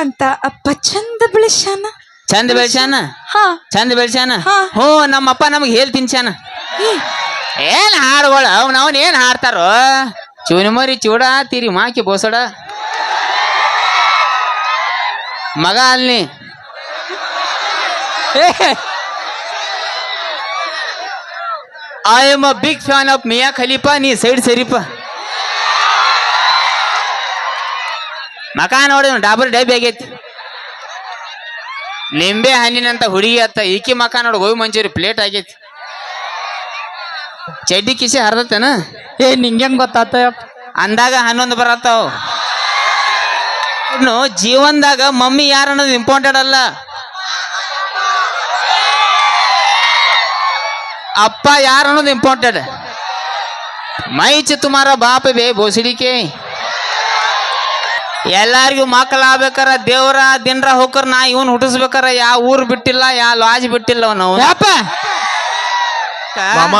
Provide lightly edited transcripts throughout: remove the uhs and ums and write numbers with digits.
ಅಂತ ಅಪ್ಪ ಚಂದ ಬೆಳೆಸ್ಯಾನ. ಚಂದ ಬೆಳ್ಸ್ಯಾನ. ಹಾ ಚಂದ ಬೆಳ್ಸ್ಯಾನ. ಹಾ. ಹ್ಞೂ ನಮ್ಮಪ್ಪ ನಮಗೆ ಹೇಳ್ ತಿನ್ಸ್ಯಾನ. ಏನ್ ಹಾಡುಗಳು ಅವನ್ ಏನ್ ಹಾಡ್ತಾರೋ? ಚೂನಿಮರಿ ಚೂಡ ತೀರಿ ಮಾಕಿ ಬೋಸಡ ಮಗ ಅಲ್ಲಿ I am a big fan of Mia Khalifa. ನೀ ಸೈಡ್ ಸರಿಪ ಮಕ ನೋಡಿ ಡಾಬರ್ ಡೈಬಿ ಆಗೈತಿ. ಲಿಂಬೆ ಹಣ್ಣಿನಂತ ಹುಡುಗಿ ಅತ್ತ ಈಕಿ ಮಕ ನೋಡಿ ಗೋಬಿ ಮಂಚೂರಿ ಪ್ಲೇಟ್ ಆಗೈತಿ. ಚಡ್ಡಿ ಕಿಸಿ ಹರ್ದತ್ತೇನ? ನಿಂಗೆ ಗೊತ್ತಾತ ಅಂದಾಗ 11 ಬರತ್ತಾವ. ಇನ್ನು ಜೀವನದಾಗ ಮಮ್ಮಿ ಯಾರು ಅನ್ನೋದು ಇಂಪಾರ್ಟೆಂಟ್ ಅಲ್ಲ, ಅಪ್ಪ ಯಾರು ಅನ್ನೋದು ಇಂಪಾರ್ಟೆಂಟ್. ಮೈಚ್ ತುಮಾರ ಬಾಪ ಬೇ ಬೋಸಡಿಕೆ. ಎಲ್ಲಾರಿಗೂ ಮಕ್ಕಳಾಗ್ಬೇಕಾರ ದೇವ್ರ ದಿನರ ಹೋಗ್ಕರ ನಾ ಇವನ್ ಹುಟ್ಟಿಸ್ಬೇಕಾರ ಯಾವ ಊರ್ ಬಿಟ್ಟಿಲ್ಲ ಯಾವ ಲಾಜ್ ಬಿಟ್ಟಿಲ್ಲ ನಾವು. ಮಾಮ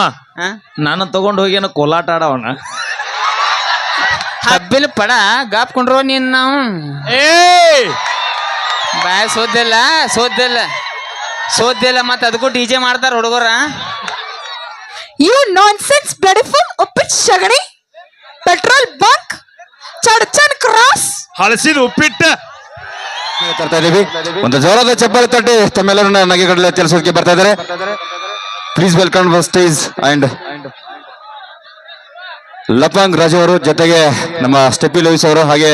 ನಾನು ತಗೊಂಡು ಹೋಗಿ ಕೋಲಾಟ ಆಡವನ ಹಬ್ಬಿಲ್ ಪಡ ಗಾಪ್ಕೊಂಡ್ರು ನೀನ್ ನಾವು ಬಾಯ ಸೋದಿಲ್ಲ ಮತ್ತ ಅದಕ್ಕೂ ಡಿಜೆ ಮಾಡ್ತಾರ ಹುಡುಗರ. ಯು ನಾನ್ಸೆನ್ಸ್ ಬ್ಯೂಟಿಫುಲ್ ಉಪ್ಪಿಟ್ಟು ಸಗಣಿ ಪೆಟ್ರೋಲ್ ಬಂಕ್ ಚಡ್ಚನ್ ಕ್ರಾಸ್ ಹಳಸಿದ ಉಪ್ಪಿಟ್ಟ ತರ್ತಾ ಇದೀವಿ. ಒಂದು ಜೋರಾದ ಚಪ್ಪಾಳೆ ತಟ್ಟಿ ತಮ್ಮೆಲ್ಲರನ್ನ ನಗೆಗಡಲೆ ತಿಳಿಸೋದಕ್ಕೆ ಬರ್ತಾ ಇದ್ದಾರೆ. Please welcome stage and Lapang Raju ಅವರು, ಜೊತೆಗೆ ನಮ್ಮ ಸ್ಟೆಪಿ ಲೂಯಿಸ್ ಅವರು, ಹಾಗೆ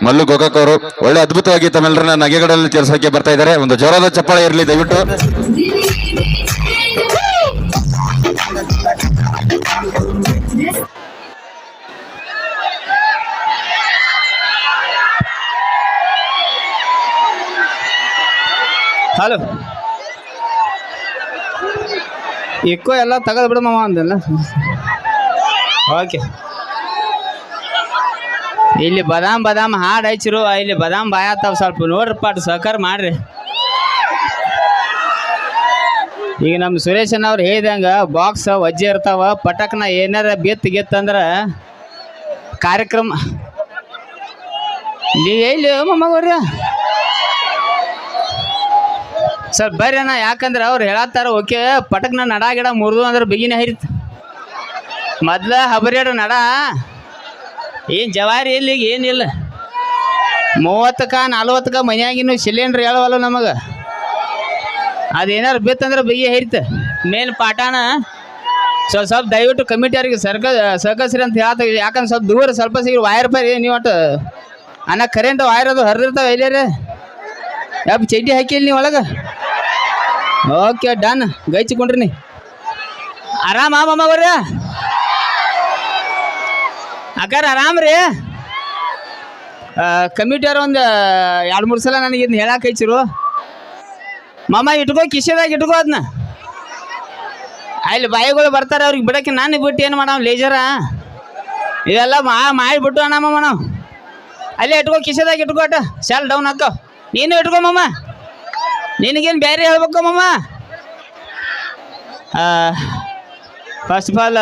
ಮಲ್ಲು ಗೋಕಾಕ್ ಅವರು ಒಳ್ಳೆ ಅದ್ಭುತವಾಗಿ ತಮ್ಮೆಲ್ಲರನ್ನ ನಗೆಗಡಲೆ ತಿಳಿಸೋಕೆ ಬರ್ತಾ ಇದ್ದಾರೆ. ಒಂದು ಜೋರಾದ ಚಪ್ಪಾಳೆ ಇರಲಿ ದಯವಿಟ್ಟು. ಹಲೋ ಇಕ್ಕೋ ಎಲ್ಲ ತಗದ್ ಬಿಡು ಮಾಮ ಅಂದಲ್ಲ. ಓಕೆ, ಇಲ್ಲಿ ಬದಾಮ್ ಹಾಡು ಹಚ್ಚಿರು, ಇಲ್ಲಿ ಬದಾಮ್ ಬಾಯತ್ತಾವ, ಸ್ವಲ್ಪ ನೋಡ್ರಪ್ಪ ಸಹಕಾರ ಮಾಡ್ರಿ. ಈಗ ನಮ್ಮ ಸುರೇಶನ್ ಅವ್ರು ಹೇಳ್ದಂಗ ಬಾಕ್ಸ್ ವಜ್ಜೆ ಇರ್ತಾವ, ಪಟಕ್ನ ಏನಾರ ಗೆತ್ತಂದ್ರ ಕಾರ್ಯಕ್ರಮ ಎಲ್ಲಿ ಮಮ್ಮವ್ರ ಸ್ವಲ್ಪ ಬರ್ರಿ ಅಣ್ಣ. ಯಾಕಂದ್ರೆ ಅವ್ರು ಹೇಳತ್ತಾರ ಓಕೆ ಪಟಕ್ನ ನಡ ಗಿಡ ಮುರಿದು ಅಂದ್ರೆ ಬಿಗಿನ ಹರಿತ ಮೊದ್ಲ ಹಬರಿಯಾಡ ನಡ ಏನು ಜವಾರಿ ಇಲ್ಲಿ ಏನಿಲ್ಲ. 30ಕ 40ಕ ಮನ್ಯಾಗಿನ್ನು ಸಿಲಿಂಡ್ರ್ ಹೇಳವಲ್ಲ ನಮಗೆ. ಅದೇನಾರು ಬಿತ್ತಂದ್ರೆ ಬಿಗಿ ಹರಿತ ಮೇನ್ ಪಾಠನ ಸ್ವಲ್ಪ ದಯವಿಟ್ಟು ಕಮಿಟಿ ಅವ್ರಿಗೆ ಸರ್ಕಸ್ರಿ ಅಂತ ಹೇಳ್ತ. ಯಾಕಂದ್ರೆ ಸ್ವಲ್ಪ ದೂರ ಸ್ವಲ್ಪ ಸಿಗಿ ವಾಯರ್ ಪರಿ ನೀವು ಒಟ್ಟು ಅನ್ನ ಕರೆಂಟ್ ವಾಯರ್ ಅದು ಹರಿದಿರ್ತಾವೆ ಎಲ್ಲೇ ಯಪ್ಪ ಚಡ್ಡಿ ಹಾಕಿಲ್ಲ ನೀವು ಒಳಗೆ. ಓಕೆ ಡನ್, ಗೈಚಿಕೊಂಡ್ರಿ ನೀ ಆರಾಮ ಮಾಮವ್ರ ಅಕ್ಕಾರ ಆರಾಮ್ ರೀ. ಕಮಿಟಿಯವ್ರು ಒಂದು 2-3 ಸಲ ನನಗೆ ಇದನ್ನ ಹೇಳಕ್ಕೆ ಹಚ್ಚಿರು. ಮಾಮ ಇಟ್ಕೋ ಕಿಶೆದಾಗ ಇಟ್ಕೋ ಅದನ್ನ. ಅಲ್ಲಿ ಬಾಯಿಗಳು ಬರ್ತಾರೆ ಅವ್ರಿಗೆ ಬಿಡಕ್ಕೆ ನಾನು ಬಿಟ್ಟು ಏನು ಮಾಡೋ ಲೇಜರ ಇವೆಲ್ಲ ಮಾಡಿಬಿಟ್ಟು ಅಣ್ಣ ಮಾಮ ನಾವು ಅಲ್ಲೇ ಇಟ್ಕೋ ಕಿಶೆದಾಗ ಇಟ್ಕೋಟ ಶಾಲ್ ಡೌನ್ ಹಾಕೋ. ನೀನು ಇಟ್ಕೋ ಮಾಮ, ನಿನಗೇನು ಬೇರೆ ಹೇಳ್ಬೇಕು ಮಾಮ. ಫಸ್ಟ್ ಆಫ್ ಆಲ್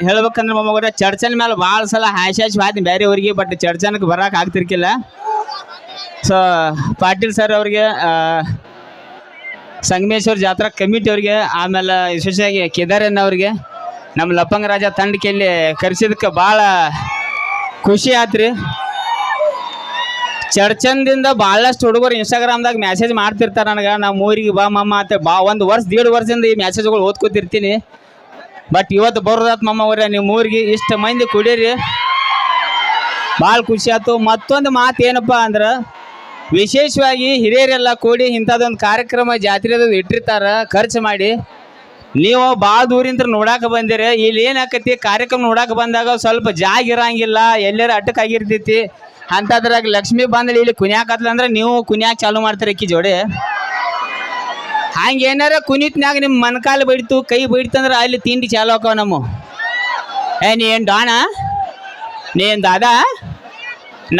ಹೇಳ್ಬೇಕಂದ್ರೆ ಮಮ್ಮಗ ಚರ್ಚನ್ ಮೇಲೆ ಭಾಳ ಸಲ ಹಾಯ್ಸಿ ಹಾಯ್ತೀನಿ ಬೇರೆ ಅವ್ರಿಗೆ, ಬಟ್ ಚರ್ಚನಕ್ಕೆ ಬರೋಕೆ ಆಗ್ತಿರ್ಕಿಲ್ಲ. ಸೊ ಪಾಟೀಲ್ ಸರ್ ಅವ್ರಿಗೆ, ಸಂಗಮೇಶ್ವರ ಜಾತ್ರಾ ಕಮಿಟಿ ಅವ್ರಿಗೆ, ಆಮೇಲೆ ವಿಶೇಷವಾಗಿ ಕೇದಾರಣ್ಣ ಅವ್ರಿಗೆ, ನಮ್ಮ ಲಪಂಗ ರಾಜ ತಂಡಕ್ಕೆಲ್ಲಿ ಕರೆಸಿದಕ್ಕೆ ಭಾಳ ಖುಷಿ ಆತ್ರಿ. ಚರ್ಚನ್ದಿಂದ ಭಾಳಷ್ಟು ಹುಡುಗರು ಇನ್ಸ್ಟಾಗ್ರಾಮ್ದಾಗ ಮೆಸೇಜ್ ಮಾಡ್ತಿರ್ತಾರೆ ನನಗೆ, ನಮ್ಮ ಊರಿಗೆ ಬಾ ಮಮ್ಮ ಅಂತ. 1 ವರ್ಷ 1.5 ವರ್ಷದಿಂದ ಈ ಮೆಸೇಜ್ಗಳು ಓದ್ಕೋತಿರ್ತೀನಿ. ಬಟ್ ಇವತ್ತು ಬರೋದಾತ್ ಮಮ್ಮ ಅವ್ರೆ ನಿಮ್ಮ ಊರಿಗೆ ಇಷ್ಟು ಮಂದಿ ಕುಡೀರಿ, ಭಾಳ ಖುಷಿ ಆಯ್ತು. ಮತ್ತೊಂದು ಮಾತು ಏನಪ್ಪ ಅಂದ್ರೆ, ವಿಶೇಷವಾಗಿ ಹಿರಿಯರೆಲ್ಲ ಕೂಡಿ ಇಂಥದ್ದೊಂದು ಕಾರ್ಯಕ್ರಮ ಜಾತ್ರೆದು ಇಟ್ಟಿರ್ತಾರೆ ಖರ್ಚು ಮಾಡಿ. ನೀವು ಭಾಳ ದೂರಿಂದ ನೋಡಕ್ಕೆ ಬಂದಿರಿ. ಇಲ್ಲಿ ಏನಾಕತಿ ಕಾರ್ಯಕ್ರಮ ನೋಡಕ್ಕೆ ಬಂದಾಗ ಸ್ವಲ್ಪ ಜಾಗ ಇರಂಗಿಲ್ಲ, ಎಲ್ಲರ ಅಟ್ಟಕ್ಕಾಗಿರ್ತೈತಿ. ಅಂಥದ್ರಾಗ ಲಕ್ಷ್ಮಿ ಬಂದಲ್ಲಿ ಇಲ್ಲಿ ಕುಣ್ಯಾಕತ್ಲ ಅಂದ್ರೆ ನೀವು ಕುಣ್ಯಾಕ ಚಾಲು ಮಾಡ್ತೀರಿ ಅಕ್ಕಿ ಜೋಡಿ. ಹಂಗೆ ಏನಾರ ಕುಣಿತ್ನಾಗ ನಿಮ್ಮ ಮನ್ಕಾಲು ಬಡಿತು ಕೈ ಬಡಿತಂದ್ರೆ ಅಲ್ಲಿ ತಿಂಡಿ ಚಾಲು ಹಾಕವ ನಮ್ಮ. ನೀನು ಡಾಣ ನೀನು ದಾದಾ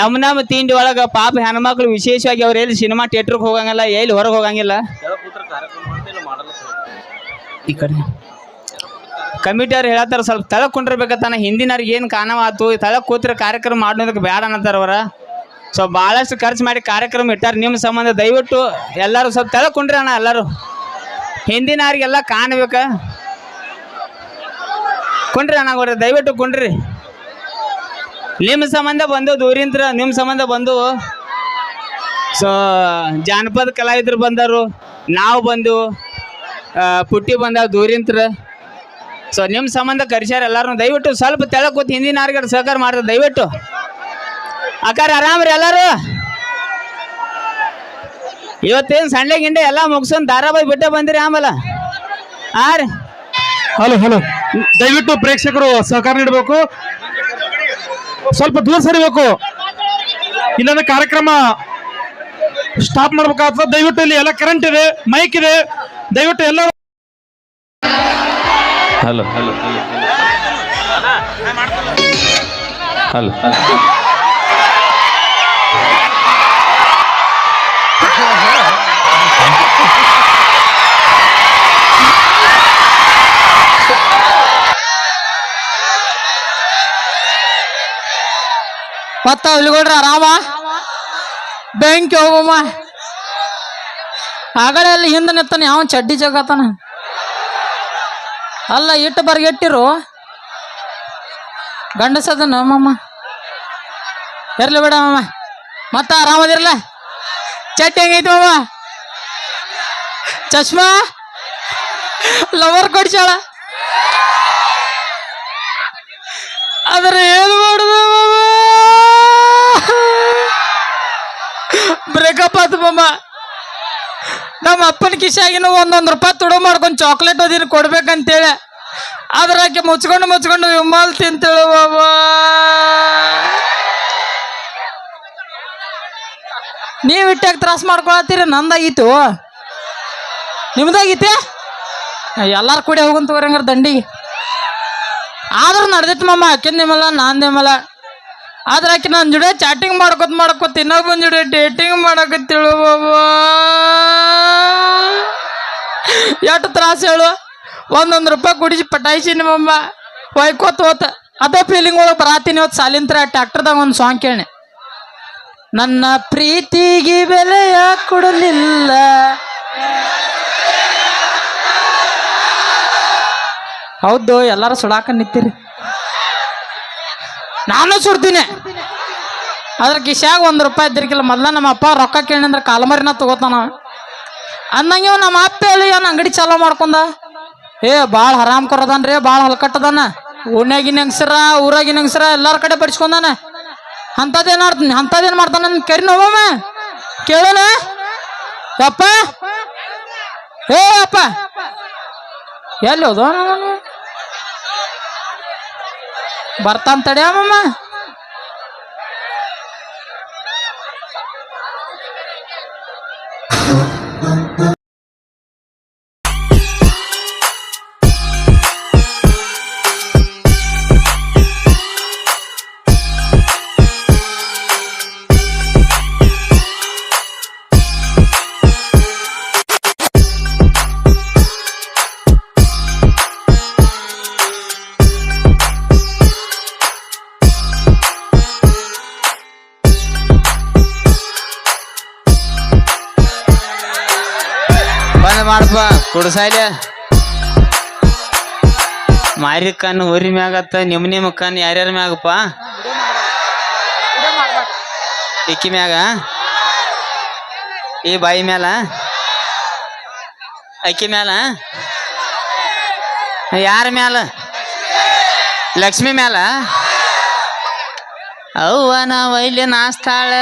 ನಮ್ಮ ತಿಂಡಿ ಒಳಗೆ ಪಾಪ ಹೆಣ್ಮಕ್ಳು ವಿಶೇಷವಾಗಿ ಅವ್ರು ಎಲ್ಲಿ ಸಿನಿಮಾ ಥಿಯೇಟ್ರಿಗೆ ಹೋಗಂಗಿಲ್ಲ, ಎಲ್ಲಿ ಹೊರಗೆ ಹೋಗಂಗಿಲ್ಲ. ಈ ಕಡೆ ಕಮಿಟಿ ಅವ್ರು ಹೇಳತ್ತಾರ ಸ್ವಲ್ಪ ತಳಕ್ ಕುಂಡಿರ್ಬೇಕತ್ತಾನ. ಹಿಂದಿನವ್ರಿಗೆ ಏನು ಕಾಣವಾತು ತಳಕ್ ಕೂತ್ರ ಕಾರ್ಯಕ್ರಮ ಮಾಡೋದಕ್ಕೆ ಬೇಡ ಅನ್ನತ್ತಾರ ಅವರ. ಸೊ ಭಾಳಷ್ಟು ಖರ್ಚು ಮಾಡಿ ಕಾರ್ಯಕ್ರಮ ಇಟ್ಟಾರ ನಿಮ್ಮ ಸಂಬಂಧ. ದಯವಿಟ್ಟು ಎಲ್ಲರೂ ಸ್ವಲ್ಪ ತೆಳಕೊಂಡ್ರಿ ಅಣ್ಣ. ಎಲ್ಲರೂ ಹಿಂದಿನವ್ರಿಗೆಲ್ಲ ಕಾಣ್ಬೇಕ. ಕುಂಡ್ರಿ ಅಣ್ಣ ಅವ್ರೆ, ದಯವಿಟ್ಟು ಕುಂಡ್ರಿ. ನಿಮ್ಮ ಸಂಬಂಧ ಬಂದು ದೂರಿಂತ್ರ, ನಿಮ್ಮ ಸಂಬಂಧ ಬಂದು. ಸೊ ಜಾನಪದ ಕಲಾವಿದರು ಬಂದರು, ನಾವು ಬಂದು ಪುಟ್ಟಿ ಬಂದ ದೂರಿಂತ್ರ. ಸೊ ನಿಮ್ಮ ಸಂಬಂಧ ಕರ್ಸ್ಯಾರ ಎಲ್ಲರೂ. ದಯವಿಟ್ಟು ಸ್ವಲ್ಪ ತೆಳಕೂತ್ ಹಿಂದಿನವ್ರಿಗೆ ಸಹಕಾರ ಮಾಡ್ತಾರೆ ದಯವಿಟ್ಟು. ಅಕ್ಕಾರ ಆರಾಮ್ರಿ ಎಲ್ಲರೂ? ಇವತ್ತೇನು ಸಂಡೆ ಗಿಂಡೆ ಎಲ್ಲ ಮುಗಿಸ್ಕೊಂಡು ಧಾರಾವಾಹಿ ಬಿಟ್ಟೆ ಬಂದಿರಿ ಆಮೇಲೆ? ಹಾಂ ರೀ. ಹಲೋ ಹಲೋ, ದಯವಿಟ್ಟು ಪ್ರೇಕ್ಷಕರು ಸಹಕಾರ ನೀಡಬೇಕು, ಸ್ವಲ್ಪ ದೂರ ಸರಿಬೇಕು, ಇಲ್ಲಾಂದ್ರೆ ಕಾರ್ಯಕ್ರಮ ಸ್ಟಾಪ್ ಮಾಡ್ಬೇಕಾಗ್ತದೆ. ದಯವಿಟ್ಟು ಇಲ್ಲಿ ಎಲ್ಲ ಕರೆಂಟ್ ಇದೆ, ಮೈಕ್ ಇದೆ, ದಯವಿಟ್ಟು ಎಲ್ಲ. ಹಲೋ ಹಲೋ ಹಲೋ ಮತ್ತ ಹುಲಿಗೌಡ್ರ ಆರಾಮ? ಬೆಂಕಿ ಹೋಗಮ್ಮ. ಆಗಲೇ ಅಲ್ಲಿ ಹಿಂದೆ ನಿತ್ತಾನ ಯಾವ ಚಡ್ಡಿ ಜಗತ್ತಾನ. ಅಲ್ಲ ಇಟ್ಟು ಬರ್ಗೆಟ್ಟಿರು ಗಂಡಸದ ನಮ್ಮಮ್ಮ. ಇರ್ಲಿ ಬಿಡ ಮಮ್ಮ. ಮತ್ತ ಆರಾಮದಿರಲ್ಲ? ಚಟ್ಟಿ ಹೆಂಗೈತಿ ಮಮ್ಮ? ಚಶ್ಮಾ ಲವರ್ ಕೊಡ್ಸಾಳ. ಆದ್ರೆ ಏನು ಮಾಡುದು ಬ್ರೇಕಪ್ ಆತು ಮಮ್ಮ. ನಮ್ಮ ಅಪ್ಪನ ಕಿಶಾಗಿನ ಒಂದೊಂದು ರೂಪಾಯಿ ತುಡು ಮಾಡ್ಕೊಂಡು ಚಾಕ್ಲೇಟ್ ಓದಿನ ಕೊಡ್ಬೇಕಂತೇಳಿ ಆದ್ರೆ ಆಕೆ ಮುಚ್ಕೊಂಡು ವಿಮಲ್ ತಿಂತೇಳು ಬಾಬಾ. ನೀವು ಇಟ್ಟಾಗ ತ್ರಾಸ ಮಾಡ್ಕೊಳತ್ತೀರಿ. ನಂದಾಗಿತ್ತು, ನಿಮ್ದಾಗೈತೆ. ಎಲ್ಲಾರು ಕೂಡಿ ಹೋಗಂತ ಹಂಗಾರ ದಂಡಿಗೆ. ಆದ್ರೂ ನಡ್ದೈತಿ ಮಮ್ಮ. ಆಕಿಂದೇಮಲ್ಲ ನಾಂದೇಮಲ್ಲ. ಆದ್ರೆ ಆಕೆ ನನ್ನ ಜುಡೆ ಚಾಟಿಂಗ್ ಮಾಡ್ಕೊತ ಇನ್ನೊಬ್ಬನ ಜುಡೆ ಡೇಟಿಂಗ್ ಮಾಡಕತ್ತೇಳು ಬಾಬಾ. ಎಷ್ಟು ತ್ರಾಸ ಹೇಳು. ಒಂದೊಂದು ರೂಪಾಯಿ ಕುಡಿಸಿ ಪಟಾಯಿಸಿನಿ ಮಮ್ಮ. ಒಯ್ಕೋತ ಹೋತ ಅದೇ ಫೀಲಿಂಗ್ ಒಳಗೆ ಬರಾತೀನಿ. ಇವತ್ತು ಸಾಲಿಂತ್ರ ಟ್ಯಾಕ್ಟರ್ದಾಗ ಒಂದು ಸಾಂಗ್ ಕೇಳಿ. ನನ್ನ ಪ್ರೀತಿಗೆ ಬೆಲೆಯ ಕೊಡಲಿಲ್ಲ, ಹೌದು ಎಲ್ಲಾರು ಸುಡಾಕ ನಿಂತೀರಿ, ನಾನು ಸುಡ್ತೀನಿ. ಅದ್ರ ಕಿಶ್ಯಾಗ 1 ರೂಪಾಯಿ ಇದ್ದಿರ್ಕಿಲ್ಲ. ಮೊದ್ಲ ನಮ್ಮ ಅಪ್ಪ ರೊಕ್ಕ ಕೇಳಿದ್ರೆ ಕಾಲಮರಿನ ತಗೋತಾನ ಅಂದಂಗೆ ನಮ್ಮ ಅಪ್ಪ ಹೇಳಿ ಏನು ಅಂಗಡಿ ಚಾಲೋ ಮಾಡ್ಕೊಂಡ. ಭಾಳ ಹರಾಮ್ ಕೊರದನ್ರಿ, ಭಾಳ ಹಲ್ಕಟ್ಟದಾನ. ಓಣ್ಯಾಗಿನ ಹೆಂಗಸರ ಊರಾಗಿನ ಹೆಂಗಸರ ಎಲ್ಲಾರ ಕಡೆ ಬಡಿಸ್ಕೊಂಡಾನ. ಅಂಥದ್ದೇನು ಮಾಡ್ತಾನ ಕರಿ ನೋವಮ್ಮ ಕೇಳೋಣ. ಅಪ್ಪ ಅಪ್ಪ ಎಲ್ಲಿ ಹೋದ ಬರ್ತಾನ ತಡಿಯಮ್ಮ. ಮಾಡಪ್ಪ ಕುಡ್ಸಾಯ್ಲೆ ಮಾರಿ ಕಣ್ಣು ಊರಿ ಮ್ಯಾಗತ್ತ. ನಿಮ್ಮ ಕಣ್ಣು ಯಾರ್ಯಾರ ಮ್ಯಾಗಪ್ಪ? ಇಕ್ಕಿ ಮ್ಯಾಗ, ಈ ಬಾಯಿ ಮ್ಯಾಲ, ಅಕ್ಕಿ ಮ್ಯಾಲ, ಯಾರ ಮ್ಯಾಲ? ಲಕ್ಷ್ಮಿ ಮ್ಯಾಲ. ಅವ್ವ ನಾವು ಇಲ್ಲಿ ನಾಸ್ತಾಳ.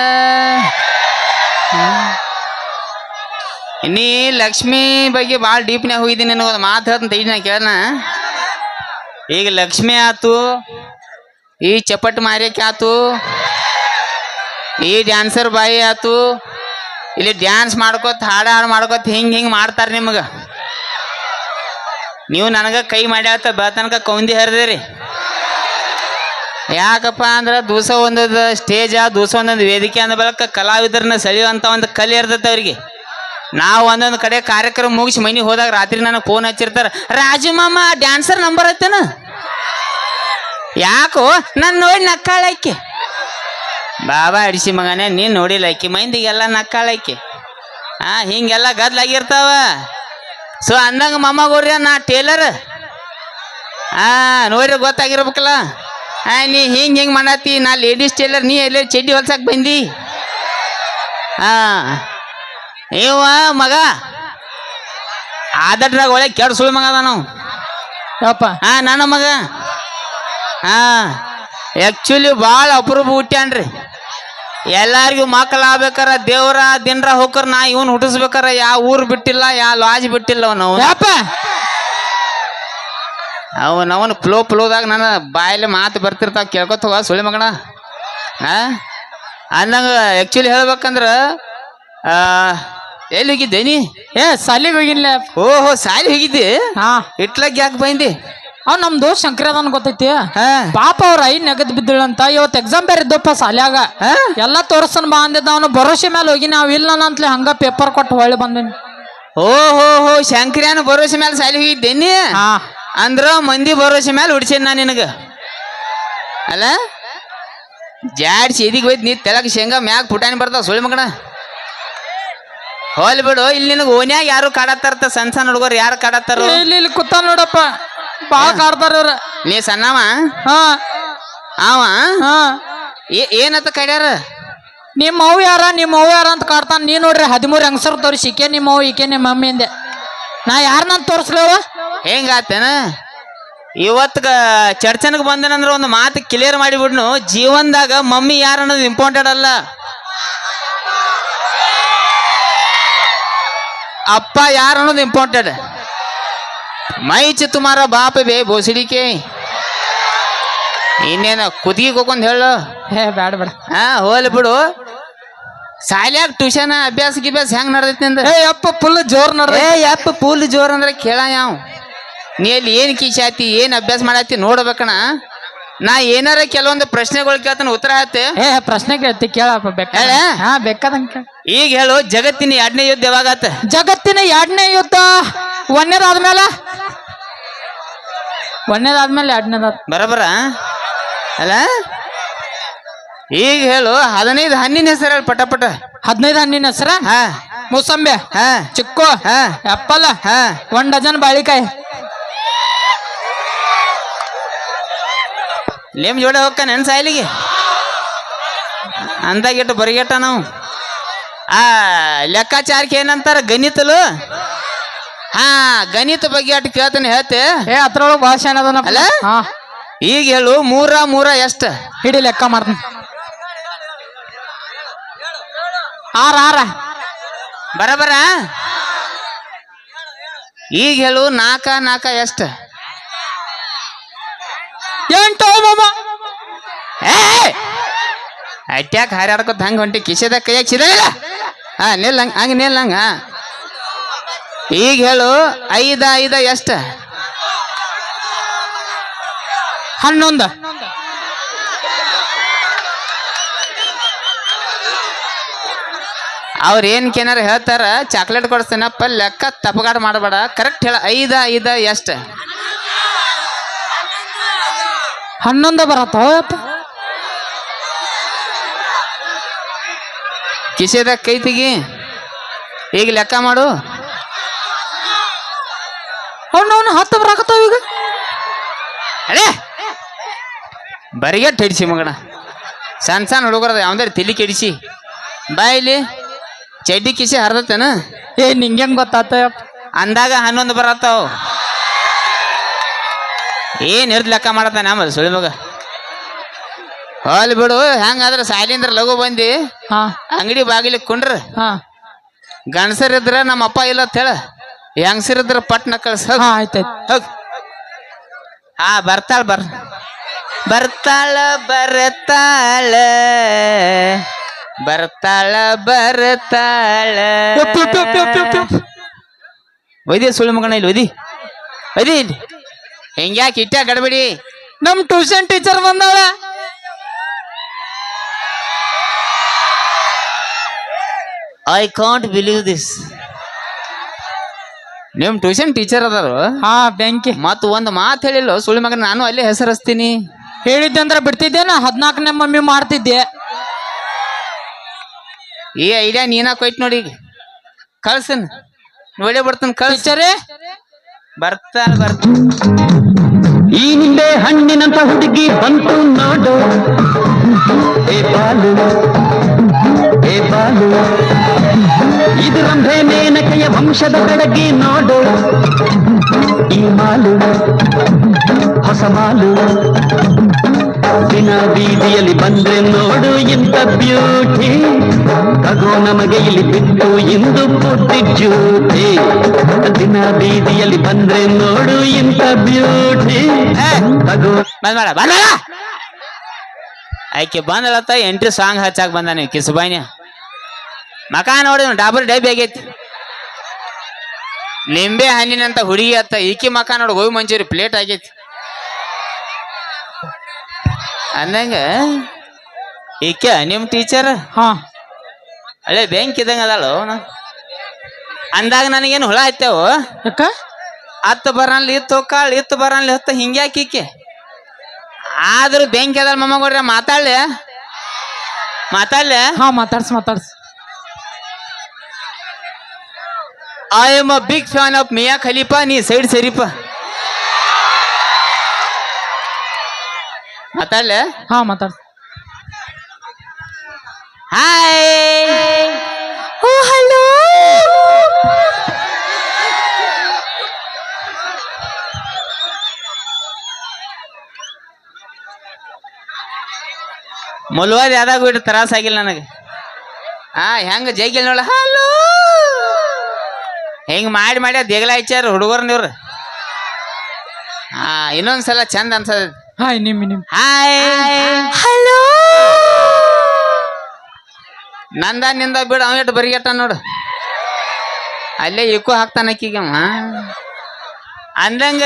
ನೀ ಲಕ್ಷ್ಮಿ ಬಗ್ಗೆ ಭಾಳ ಡೀಪ್ನ್ಯಾಗ ಹೋಗಿದ್ದೀನಿ. ನನಗೊಂದು ಮಾತು ಹೇಳ್ತಂತ ಈಗ ನಾ ಕೇಳೋಣ. ಈಗ ಲಕ್ಷ್ಮಿ ಆತು, ಈ ಚಪ್ಪಟ್ ಮಾರಿಯಕ್ಕೆ ಆತು, ಈ ಡ್ಯಾನ್ಸರ್ ಬಾಯಿ ಆತು. ಇಲ್ಲಿ ಡ್ಯಾನ್ಸ್ ಮಾಡ್ಕೋತ ಹಾಡು ಮಾಡ್ಕೋತ ಹಿಂಗೆ ಮಾಡ್ತಾರೆ ನಿಮಗೆ. ನೀವು ನನಗೆ ಕೈ ಮಾಡ್ಯಾತ ಬೆಳತನಕ ಕೌಂದಿ ಹರಿದಿರಿ. ಯಾಕಪ್ಪ ಅಂದ್ರೆ ದಿವಸ ಒಂದೊಂದು ಸ್ಟೇಜ, ದಿವಸ ಒಂದೊಂದು ವೇದಿಕೆ ಅಂದ ಬಳಿಕ ಕಲಾವಿದರನ್ನ ಸೆಳೆಯುವಂಥ ಒಂದು ಕಲೆ ಇರ್ತೈತೆ ಅವ್ರಿಗೆ. ನಾವು ಒಂದೊಂದು ಕಡೆ ಕಾರ್ಯಕ್ರಮ ಮುಗಿಸಿ ಮನೆಗೆ ಹೋದಾಗ ರಾತ್ರಿ ನನಗೆ ಫೋನ್ ಹಚ್ಚಿರ್ತಾರೆ, ರಾಜು ಮಾಮ ಡ್ಯಾನ್ಸರ್ ನಂಬರ್ ಐತೇನ? ಯಾಕೋ ನಾನು ನೋಡಿ ನಕ್ಕಾಳಕ್ಕೆ ಬಾಬಾ ಅಡಿಸಿ ಮಗನೇ ನೀನ್ ನೋಡಿಲ್ಲ ಆಕಿ ಮಂದಿಗೆಲ್ಲ ನಕ್ಕಾಳಕಿ ಹಿಂಗೆಲ್ಲ ಗದ್ಲಾಗಿರ್ತಾವ ಸೊ ಅಂದಂಗ ಮೊಮ್ಮಗೋರ್ಯ ನಾ ಟೇಲರ್ ನೋಡ್ರಿ ಗೊತ್ತಾಗಿರ್ಬೇಕಲ್ಲ ನೀ ಹಿಂಗ್ ಮಾಡತ್ತಿ ನಾ ಲೇಡೀಸ್ ಟೇಲರ್ ನೀ ಎಲ್ಲೇ ಚಡ್ಡಿ ಹೊಲ್ಸಕ್ ಬಂದಿ ಇವ ಮಗ ಆದಟ್ರಾಗ ಒಳ್ಳೆ ಕೆಡ್ ಸುಳ್ಳು ಮಗ ಅದ ನಾವು ಯಪ್ಪ ನನ್ನ ಮಗ ಆ್ಯಕ್ಚುಲಿ ಭಾಳ ಅಪರೂಪ ಹುಟ್ಟ್ಯಾನ್ರಿ ಎಲ್ಲಾರಿಗೂ ಮಕ್ಕಳು ಆಗ್ಬೇಕಾರ ದೇವ್ರ ದಿನರ ಹೋಗ್ಕರ ನಾ ಇವನ್ ಹುಟ್ಟಿಸ್ಬೇಕಾರ ಯಾವ ಊರು ಬಿಟ್ಟಿಲ್ಲ ಯಾವ ಲಾಜ್ ಬಿಟ್ಟಿಲ್ಲ ಅವನು ಯಪ್ಪ ಅವನವನು ಫ್ಲೋದಾಗ ನನ್ನ ಬಾಯಲ್ಲಿ ಮಾತು ಬರ್ತಿರ್ತಾವ ಕೇಳ್ಕೊತ ಹೋಗ ಸುಳ್ಳಿ ಮಗಣ ಅಂದಂಗ ಆ್ಯಕ್ಚುಲಿ ಹೇಳ್ಬೇಕಂದ್ರ ಎಲ್ಲಿ ಹೋಗಿದ್ದೆ ನೀ ಸಾಲಿಗೆ ಹೋಗಿಲ್ಲ ಓಹೋ ಸಾಲಿ ಹೋಗಿದ್ದೆ ಹಾ ಇಟ್ಲಾಗ ಯಾಕೆ ಬಂದಿ ಅವ್ ನಮ್ ದೋಸ್ತ್ ಶಂಕರದನ್ ಗೊತ್ತೈತಿ ಹಾ ಪಾಪ ಅವ್ರ ಐ ನೆಗದ್ ಬಿದ್ದಳಂತ ಇವತ್ತು ಎಕ್ಸಾಮ್ ಬೇರೆ ಇದ್ದಪ್ಪ ಸಾಲ್ಯಾಗ ಎಲ್ಲಾ ತೋರ್ಸನ್ ಬಾ ಅಂದಿದ್ದ ಅವನು ಭರೋಸೆ ಮೇಲೆ ಹೋಗಿ ನಾವ್ ಇಲ್ಲ ಅಂತಲೇ ಹಂಗ ಪೇಪರ್ ಕೊಟ್ಟು ಹೊಳ್ಳಿ ಬಂದೇನಿ ಓಹೋ ಶಂಕರ್ಯಾನ ಭರೋಸೆ ಮೇಲೆ ಸಾಲಿ ಹೋಗಿದ್ದೇನಿ ಹಾ ಅಂದ್ರ ಮಂದಿ ಭರೋಸೆ ಮೇಲೆ ಹುಡ್ಸೇನಿ ನಾ ನಿನಗ ಅಲ್ಲ ಜಾಡ್ಸಿ ಎದಿಗೆ ಹೋಯ್ತು ನೀ ತೆಳಗ ಶೇಂಗಾ ಮ್ಯಾಗ ಪುಟಾಣಿ ಬರ್ತಾವ ಸುಳ್ಳಿ ಮಗಣ ಹೋಲ್ ಬಿಡು ಇಲ್ಲಿ ನಿನಗೆ ಓನ್ಯಾಗ ಯಾರು ಕಾಡತ್ತಾರ ಸಣ್ಣ ಸಣ್ಣ ಹುಡುಗರು ಯಾರು ಕಾಡತ್ತಾರ ಇಲ್ಲಿ ಕೂತ ನೋಡಪ್ಪ ಬಾಳ ಕಾಡ್ತಾರ ಇವ್ರ ನೀ ಸಣ್ಣವ ಹಾ ಅವ ಹಾ ಏನತ್ತ ಕಡ್ಯಾರ ನಿಮ್ಮ ಅವ್ ಯಾರ ಅಂತ ಕಾಡ್ತಾನ ನೀ ನೋಡ್ರಿ 13 ಹೆಂಗಸರು ತೋರಿಸಿ ಈಕೆ ನಿಮ್ಮ ಅವ್ ಈಕೆ ನಿಮ್ಮ ಮಮ್ಮಿ ಅಂದೆ ನಾ ಯಾರನ್ನ ತೋರಿಸ್ಲೇವ ಹೆಂಗಾತೇನ ಇವತ್ಗ ಚರ್ಚನ್ಗೆ ಬಂದನಂದ್ರ ಒಂದು ಮಾತು ಕ್ಲಿಯರ್ ಮಾಡಿಬಿಡ್ನು ಜೀವನದಾಗ ಮಮ್ಮಿ ಯಾರು ಅನ್ನೋದು ಇಂಪಾರ್ಟೆಂಟ್ ಅಲ್ಲ ಅಪ್ಪ ಯಾರು ಅನ್ನೋದು ಇಂಪಾರ್ಟೆಂಟ್ ಮೈಚ್ ತುಮಾರ ಬಾಪ ಬೇ ಬೋಸಿಡಿಕೆ ಇನ್ನೇನ ಕುದಿಗೆ ಹೋಗೊಂಡ್ ಹೇಳು ಬೇಡ ಬೇಡ ಹೋಲ್ ಬಿಡು ಸಾಲ್ಯಾಗ ಟ್ಯೂಷನ್ ಅಭ್ಯಾಸ ಹೆಂಗ್ ನಡ್ದೈತಿ ನಿಂದ ಯಪ್ಪ ಫುಲ್ ಜೋರ್ ನೋಡ್ರಿ ಯಪ್ಪ ಫುಲ್ ಜೋರ್ ಅಂದ್ರೆ ಕೇಳ ಯಾವ ನೀ ಅಲ್ಲಿ ಏನ್ ಕಿಶಾತಿ ಏನ್ ಅಭ್ಯಾಸ ಮಾಡತ್ತಿ ನೋಡ್ಬೇಕಣ ನಾ ಏನಾರ ಕೆಲವೊಂದು ಪ್ರಶ್ನೆಗಳು ಕೇಳ್ತಾನ ಉತ್ತರ ಆತ ಪ್ರಶ್ನೆ ಕೇಳ್ತಿ ಕೇಳಪ್ಪ ಬೇಕಾದ ಹಾ ಬೇಕಾದಂಗ ಕೇಳ ಈಗ ಹೇಳು ಜಗತ್ತಿನ 2ನೇ ಯುದ್ಧ ಯಾವಾಗಾತ ಜಗತ್ತಿನ 2ನೇ ಯುದ್ಧ ಒಂದೇದಾದ್ಮೇಲೆ 2ನೇದಾದ ಬರಬರ ಅಲ್ಲ ಈಗ ಹೇಳು 15 ಹಣ್ಣಿನ ಹೆಸರು ಹೇಳು ಪಟ 15 ಹಣ್ಣಿನ ಹೆಸರ ಮೂಸಂಬೆ ಚಿಕ್ಕು ಆಪಲ್ 1 ಡಜನ್ ಬಾಳಿಕಾಯಿ ಲೇಮ್ ಜೋಡೆ ಹೋಗ್ಕ ನೆನ್ ಸಾಯ್ಲಿಗೆ ಅಂದಾಗಿಟ್ಟು ಬರಿಗೆಟ್ಟ ನಾವು ಲೆಕ್ಕಾಚಾರಕ್ಕೆ ಏನಂತಾರ ಗಣಿತಲು ಗಣಿತ ಬಗ್ಗೆ ಅಟ್ ಕೇಳ್ತಾನೆ ಹೇಳ್ತೆ ಅದ್ರೊಳಗೆ ಭಾಷೆ ಅಲ್ಲ ಈಗ ಹೇಳು 3 ಎಷ್ಟ ಹಿಡಿ ಲೆಕ್ಕ ಮಾಡ್ತೀನಿ 6 ಬರಬರ ಈಗ ಹೇಳು 4 ಎಷ್ಟ 8 ಅಟ್ಯಾಕ್ ಹಾರಾಡ್ಕೊತ ಹಂಗ ಹೊಂಟಿ ಕಿಸೆದಾಗ ಕೈಯಾಗ ಸಿದಲ್ಲ ನಿಲ್ಲಂಗ ಹಂಗ ನಿಲ್ಲಂಗ ಈಗ ಹೇಳು 5 ಎಷ್ಟ 11 ಅವ್ರ ಏನ್ಕೇನಾರ ಹೇಳ್ತಾರ ಚಾಕ್ಲೇಟ್ ಕೊಡಿಸ್ತೇನಪ್ಪ ಲೆಕ್ಕ ತಪ್ಪಗಾಡ ಮಾಡಬೇಡ ಕರೆಕ್ಟ್ ಹೇಳ 5 ಎಷ್ಟ 11 ಬರತ್ತಪ್ಪ ಕಿಸೆದಾಗ ಕೈ ತೆಗಿ ಈಗ ಲೆಕ್ಕ ಮಾಡು ಅವನು 10 ಬರಾಕತ್ತಾವ ಈಗ ಅಡೇ ಬರಿಗೆಟ್ ಹಿಡಿಸಿ ಮಗಣ ಸಣ್ಣ ಹುಡುಗರದ ಯಾವ್ದಾರು ತಲಿ ಕೆಡಿಸಿ ಬಾಯಿಲಿ ಚಡ್ಡಿ ಕಿಸೆ ಹರಿದತ್ತೇನ ನಿಂಗೆ ಗೊತ್ತಾತ ಅಂದಾಗ 11 ಬರತ್ತಾವ ಏನ್ ಹಿಡ್ದು ಲೆಕ್ಕ ಮಾಡತ್ತಾನ ಆಮೇಲೆ ಸುಳಿ ಮಗ ಹೋಲ್ ಬಿಡು ಹೆಂಗಾದ್ರೆ ಸಾಲಿಂದ್ರ ಲಘು ಬಂದಿ ಅಂಗಡಿ ಬಾಗಿಲಿ ಕುಂಡ್ರ ಗಂಡಸರಿದ್ರ ನಮ್ಮ ಅಪ್ಪ ಇಲ್ಲ ಅಂತ ಹೇಳ ಹೆಂಗಸರಿದ್ರ ಪಟ್ನ ಕಳ್ಸ ಆಯ್ತಾಯ್ತು ಬರ್ತಾಳ ಬರ್ತಾಳ ಒಯ್ದಿ ಸುಳ್ಳು ಮಗನ ಇಲ್ಲಿ ಒಯ್ದಿ ಇಲ್ಲಿ ಹೆಂಗ್ಯಾಕೆ ಇಟ್ಟ ಗಡಬಿಡಿ ನಮ್ ಟ್ಯೂಷನ್ ಟೀಚರ್ ಬಂದಾಳ ಐ ಕಾಂಟ್ ಬಿಲೀವ್ ದಿಸ್ ನಿಮ್ ಟ್ಯೂಷನ್ ಟೀಚರ್ ಅದಾರು ಬೆಂಕಿ ಮತ್ ಒಂದ್ ಮಾತು ಹೇಳಿಲ್ಲ ಸುಳ್ಳು ಮಗನ ನಾನು ಅಲ್ಲೇ ಹೆಸರು ಹಚ್ತೀನಿ ಹೇಳಿದ್ದೆ ಅಂದ್ರೆ ಬಿಡ್ತಿದ್ದೆ ನಾ 14ನೇ ಮಮ್ಮಿ ಮಾಡ್ತಿದ್ದೆ ಈ ಐಡಿಯಾ ನೀನಾ ಕೊಯ್ಟ್ ನೋಡಿ ಈಗ ಕಳ್ಸನ್ ನೋಡೇ ಬರ್ತಾನ ಕಳ್ಸ ಟೀಚರೇ ಬರ್ತಾನ ಈ ನಿಂಬೆ ಹಣ್ಣಿನಂತ ಹುಡುಗಿ ಬಂತು ನೋಡು ಏ ಬಾಲು ಏ ಬಾಲು ಇದು ರಂಭೆ ಮೇನಕೆಯ ವಂಶದ ಬೆಳಗಿ ನೋಡು ಈ ಮಾಲು ಹೊಸ ಮಾಲು ದಿನ ಬೀದಿಯಲ್ಲಿ ಬಂದ್ರೆ ನೋಡು ಇಂಥ ಬ್ಯೂಟಿ ತಗೋ ನಮಗೆ ಇಲ್ಲಿ ಬಿಟ್ಟು ಇಂದು ಪುಟ್ಟಿ ಜ್ಯೂಟಿ ದಿನ ಬೀದಿಯಲ್ಲಿ ಬಂದ್ರೆ ನೋಡು ಇಂಥ ಬ್ಯೂಟಿ ತಗೋ ಬಂದ ಆಕೆ ಬಂದಳತ್ತ ಎಂಟ್ರಿ ಸಾಂಗ್ ಹಚ್ಚಾಕ್ ಬಂದಾನೆ ಕಿಸುಬಾಯಿನ ಮಕ ನೋಡಿದ ಡಾಬರ್ ಡಬ್ಬಿ ಆಗೈತಿ ಲಿಂಬೆ ಹಣ್ಣಿನಂತ ಹುಡುಗಿ ಅತ್ತ ಈಕಿ ಮಕ ನೋಡಿ ಗೋಬಿ ಮಂಚೂರಿ ಪ್ಲೇಟ್ ಆಗೈತಿ ಅಂದಂಗ ಈಕೆ ನಿಮ್ ಟೀಚರ್ ಹಾ ಅಳೆ ಬ್ಯಾಂಕ್ ಇದ್ದಂಗ ಅದಾಳು ಅಂದಾಗ ನನಗೇನು ಹುಳ ಹತ್ತೇವು ಯಾಕ ಹತ್ತು ಬರನ್ಲಿ ಇತ್ತು ಕಾಳು ಇತ್ತು ಬರನ್ಲಿ ಹತ್ತು ಹಿಂಗ್ಯಾಕೆ ಈಕೆ ಆದ್ರೂ ಬ್ಯಾಂಕ್ ಅದಲ್ಲ ಮೊಮ್ಮಗೌಡ್ರ ಮಾತಾಡ್ಲೆ ಹಾ ಮಾತಾಡ್ಸ್ I am a big fan of Mia Khalifa ನೀ ಸೈಡ್ ಸರಿಪ ಮಾತಾಡ್ಲೆ ಹಾ ಮಾತಾಡ್ಸ್ ಹಾಯ್ ಓ ಹಲೋ ಮುಲ್ವಾದ ಯಾವ್ದಾಗ ಬಿಟ್ಟು ತ್ರಾಸ ಆಗಿಲ್ಲ ನನಗೆ ಹೆಂಗ ಜೈಗಿಲ್ ನೋಡ ಹಲೋ ಹೆಂಗ್ ಮಾಡಿ ದೇಗಲ ಹಚ್ಚಾರ ಹುಡುಗರ್ ನೀವ್ರ ಇನ್ನೊಂದ್ಸಲ ಚಂದ ಅನ್ಸದ ಹಾಯ್ ನಿಮ್ ಹಾಯ್ ಹಲೋ ನಿಂದ ಬಿಡು ಅವ ಇಟ್ಟು ಬರಿಗಟ್ಟ ನೋಡು ಅಲ್ಲೇ ಇಕ್ಕು ಹಾಕ್ತಾನ ಅಕ್ಕಿಗೆ ಅಂದಂಗ